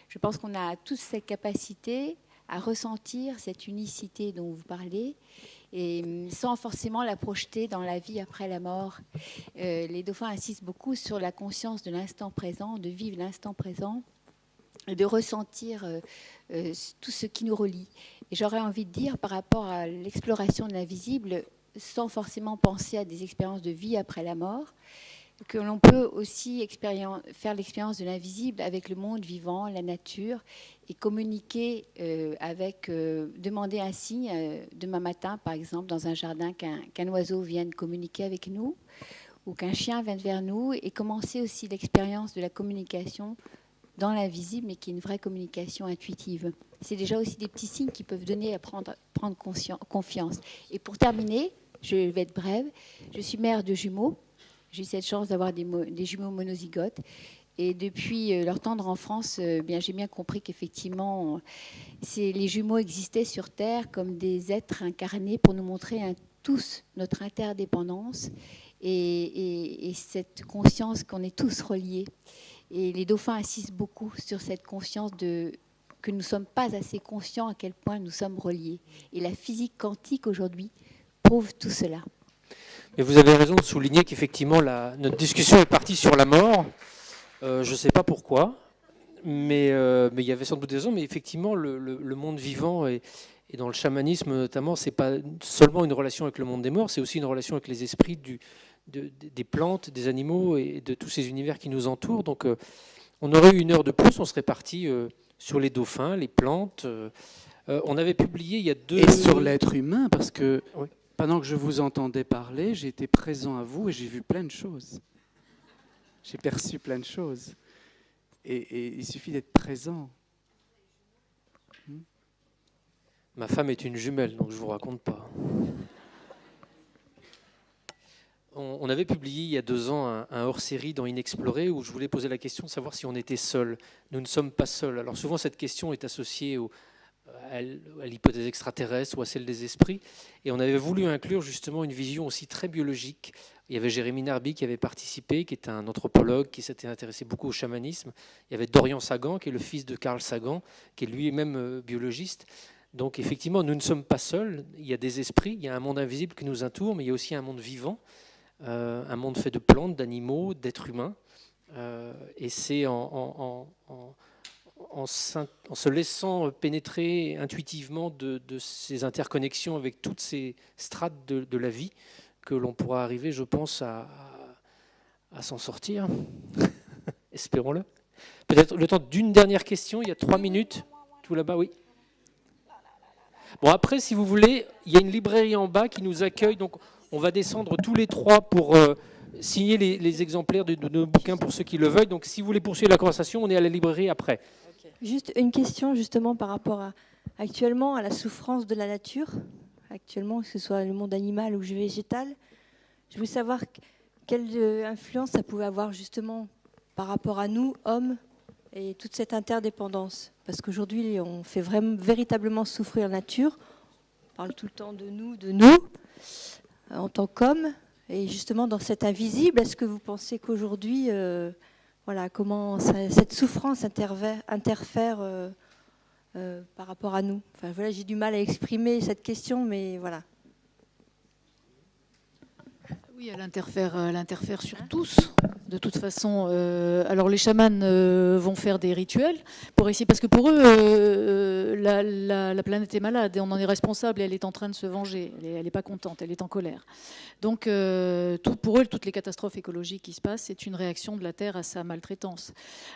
je pense qu'on a tous cette capacité à ressentir cette unicité dont vous parlez, et sans forcément la projeter dans la vie après la mort. Les dauphins insistent beaucoup sur la conscience de l'instant présent, de vivre l'instant présent, et de ressentir tout ce qui nous relie. Et j'aurais envie de dire, par rapport à l'exploration de l'invisible, sans forcément penser à des expériences de vie après la mort, que l'on peut aussi faire l'expérience de l'invisible avec le monde vivant, la nature, et communiquer demander un signe demain matin, par exemple, dans un jardin, qu'un oiseau vienne communiquer avec nous, ou qu'un chien vienne vers nous, et commencer aussi l'expérience de la communication dans l'invisible, mais qui est une vraie communication intuitive. C'est déjà aussi des petits signes qui peuvent donner à prendre confiance. Et pour terminer, je vais être brève, je suis mère de jumeaux. J'ai eu cette chance d'avoir des jumeaux monozygotes. Et depuis leur tendre enfance, j'ai bien compris qu'effectivement, les jumeaux existaient sur Terre comme des êtres incarnés pour nous montrer tous notre interdépendance et cette conscience qu'on est tous reliés. Et les dauphins insistent beaucoup sur cette conscience que nous ne sommes pas assez conscients à quel point nous sommes reliés. Et la physique quantique aujourd'hui prouve tout cela. Mais vous avez raison de souligner qu'effectivement, notre discussion est partie sur la mort. Je ne sais pas pourquoi, mais il y avait sans doute des raisons. Mais effectivement, le monde vivant et dans le chamanisme notamment, ce n'est pas seulement une relation avec le monde des morts, c'est aussi une relation avec les esprits des plantes, des animaux et de tous ces univers qui nous entourent. Donc on aurait eu 1 heure de plus, on serait parti sur les dauphins, les plantes. On avait publié il y a 2... Et sur l'être humain, parce que... Oui. Pendant que je vous entendais parler, j'ai été présent à vous et j'ai vu plein de choses. J'ai perçu plein de choses. Et il suffit d'être présent. Ma femme est une jumelle, donc je ne vous raconte pas. On avait publié il y a 2 ans un hors-série dans Inexploré où je voulais poser la question de savoir si on était seul. Nous ne sommes pas seuls. Alors souvent cette question est associée à l'hypothèse extraterrestre ou à celle des esprits. Et on avait voulu inclure justement une vision aussi très biologique. Il y avait Jérémy Narby qui avait participé, qui est un anthropologue qui s'était intéressé beaucoup au chamanisme. Il y avait Dorian Sagan, qui est le fils de Carl Sagan, qui est lui-même biologiste. Donc effectivement, nous ne sommes pas seuls. Il y a des esprits, il y a un monde invisible qui nous entoure, mais il y a aussi un monde vivant, un monde fait de plantes, d'animaux, d'êtres humains. Et c'est en se laissant pénétrer intuitivement de ces interconnexions avec toutes ces strates de la vie que l'on pourra arriver, je pense, à s'en sortir. Espérons-le. Peut-être le temps d'une dernière question, il y a 3 minutes. Tout là-bas, oui. Bon, après, si vous voulez, il y a une librairie en bas qui nous accueille, donc on va descendre tous les 3 pour signer les exemplaires de nos bouquins pour ceux qui le veulent. Donc si vous voulez poursuivre la conversation, on est à la librairie après. Juste une question justement par rapport actuellement à la souffrance de la nature, actuellement, que ce soit le monde animal ou végétal. Je voulais savoir quelle influence ça pouvait avoir justement par rapport à nous, hommes, et toute cette interdépendance. Parce qu'aujourd'hui, on fait véritablement souffrir la nature. On parle tout le temps de nous, en tant qu'hommes. Et justement, dans cet invisible, est-ce que vous pensez qu'aujourd'hui, voilà, comment cette souffrance interfère par rapport à nous? Enfin, voilà, j'ai du mal à exprimer cette question, mais voilà. Oui, elle interfère sur tous. De toute façon, alors les chamans vont faire des rituels pour essayer, parce que pour eux, la planète est malade et on en est responsable et elle est en train de se venger. Elle n'est pas contente, elle est en colère. Donc, pour eux, toutes les catastrophes écologiques qui se passent, c'est une réaction de la Terre à sa maltraitance.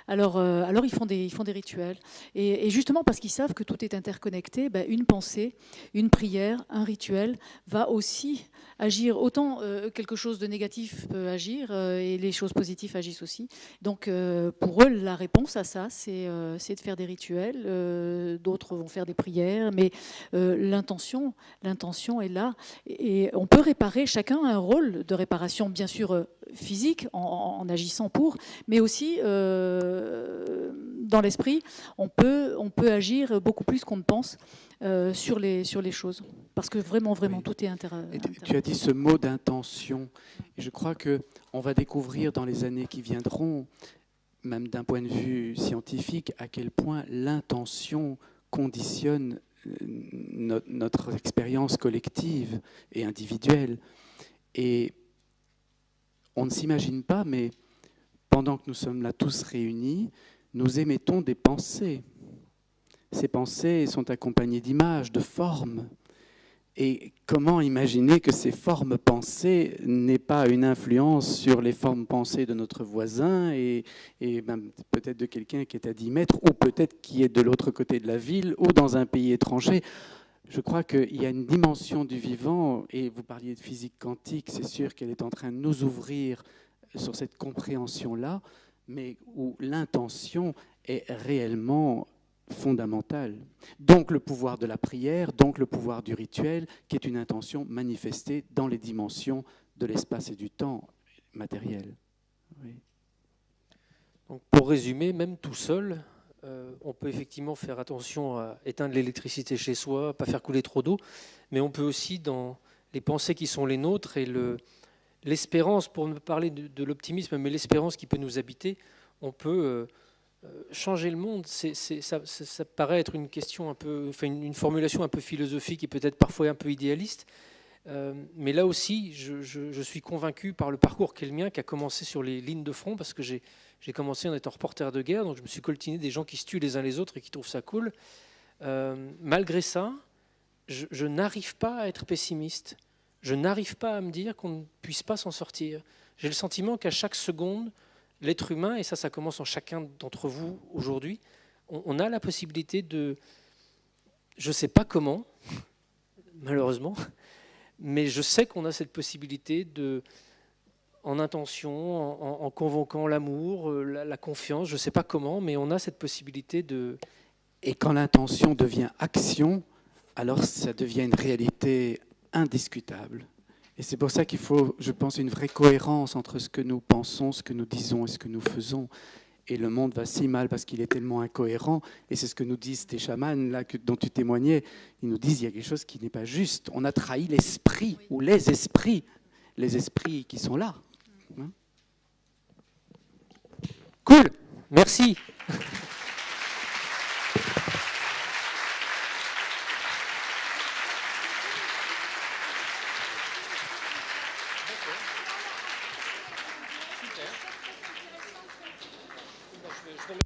Alors ils font des rituels. Et justement, parce qu'ils savent que tout est interconnecté, une pensée, une prière, un rituel va aussi agir. Autant quelque chose de négatif peut agir et les choses positives agissent aussi. Donc pour eux, la réponse à ça, c'est de faire des rituels. D'autres vont faire des prières, mais l'intention est là. Et on peut réparer, chacun a un rôle de réparation, bien sûr physique, en agissant pour, mais aussi dans l'esprit, on peut agir beaucoup plus qu'on ne pense sur les choses. Parce que vraiment, Oui. tout est Tu as dit ce mot d'intention. Et je crois qu'on va découvrir dans les années qui viendront, même d'un point de vue scientifique, à quel point l'intention conditionne notre expérience collective et individuelle. Et on ne s'imagine pas, mais pendant que nous sommes là tous réunis, nous émettons des pensées. Ces pensées sont accompagnées d'images, de formes. Et comment imaginer que ces formes pensées n'aient pas une influence sur les formes pensées de notre voisin et même peut-être de quelqu'un qui est à 10 mètres ou peut-être qui est de l'autre côté de la ville ou dans un pays étranger. Je crois qu'il y a une dimension du vivant, et vous parliez de physique quantique, c'est sûr qu'elle est en train de nous ouvrir sur cette compréhension-là, mais où l'intention est réellement fondamentale. Donc le pouvoir de la prière, donc le pouvoir du rituel, qui est une intention manifestée dans les dimensions de l'espace et du temps matériel. Oui. Donc pour résumer, même tout seul, on peut effectivement faire attention à éteindre l'électricité chez soi, pas faire couler trop d'eau, mais on peut aussi, dans les pensées qui sont les nôtres et l'espérance, pour ne parler de l'optimisme, mais l'espérance qui peut nous habiter, on peut changer le monde. Ça paraît être une question un peu, enfin une formulation un peu philosophique et peut-être parfois un peu idéaliste. Mais là aussi, je suis convaincu par le parcours qui est le mien, qui a commencé sur les lignes de front, parce que j'ai commencé en étant reporter de guerre, donc je me suis coltiné des gens qui se tuent les uns les autres et qui trouvent ça cool. Malgré ça, je n'arrive pas à être pessimiste. Je n'arrive pas à me dire qu'on ne puisse pas s'en sortir. J'ai le sentiment qu'à chaque seconde, l'être humain, et ça commence en chacun d'entre vous aujourd'hui, on a la possibilité de, je ne sais pas comment, malheureusement, mais je sais qu'on a cette possibilité de, en intention, en convoquant l'amour, la confiance, je ne sais pas comment, mais on a cette possibilité de... Et quand l'intention devient action, alors ça devient une réalité indiscutable. Et c'est pour ça qu'il faut, je pense, une vraie cohérence entre ce que nous pensons, ce que nous disons et ce que nous faisons. Et le monde va si mal parce qu'il est tellement incohérent. Et c'est ce que nous disent tes chamans, là, dont tu témoignais. Ils nous disent qu'il y a quelque chose qui n'est pas juste. On a trahi l'esprit, ou les esprits qui sont là. Hein? Cool, merci. Super. Je vais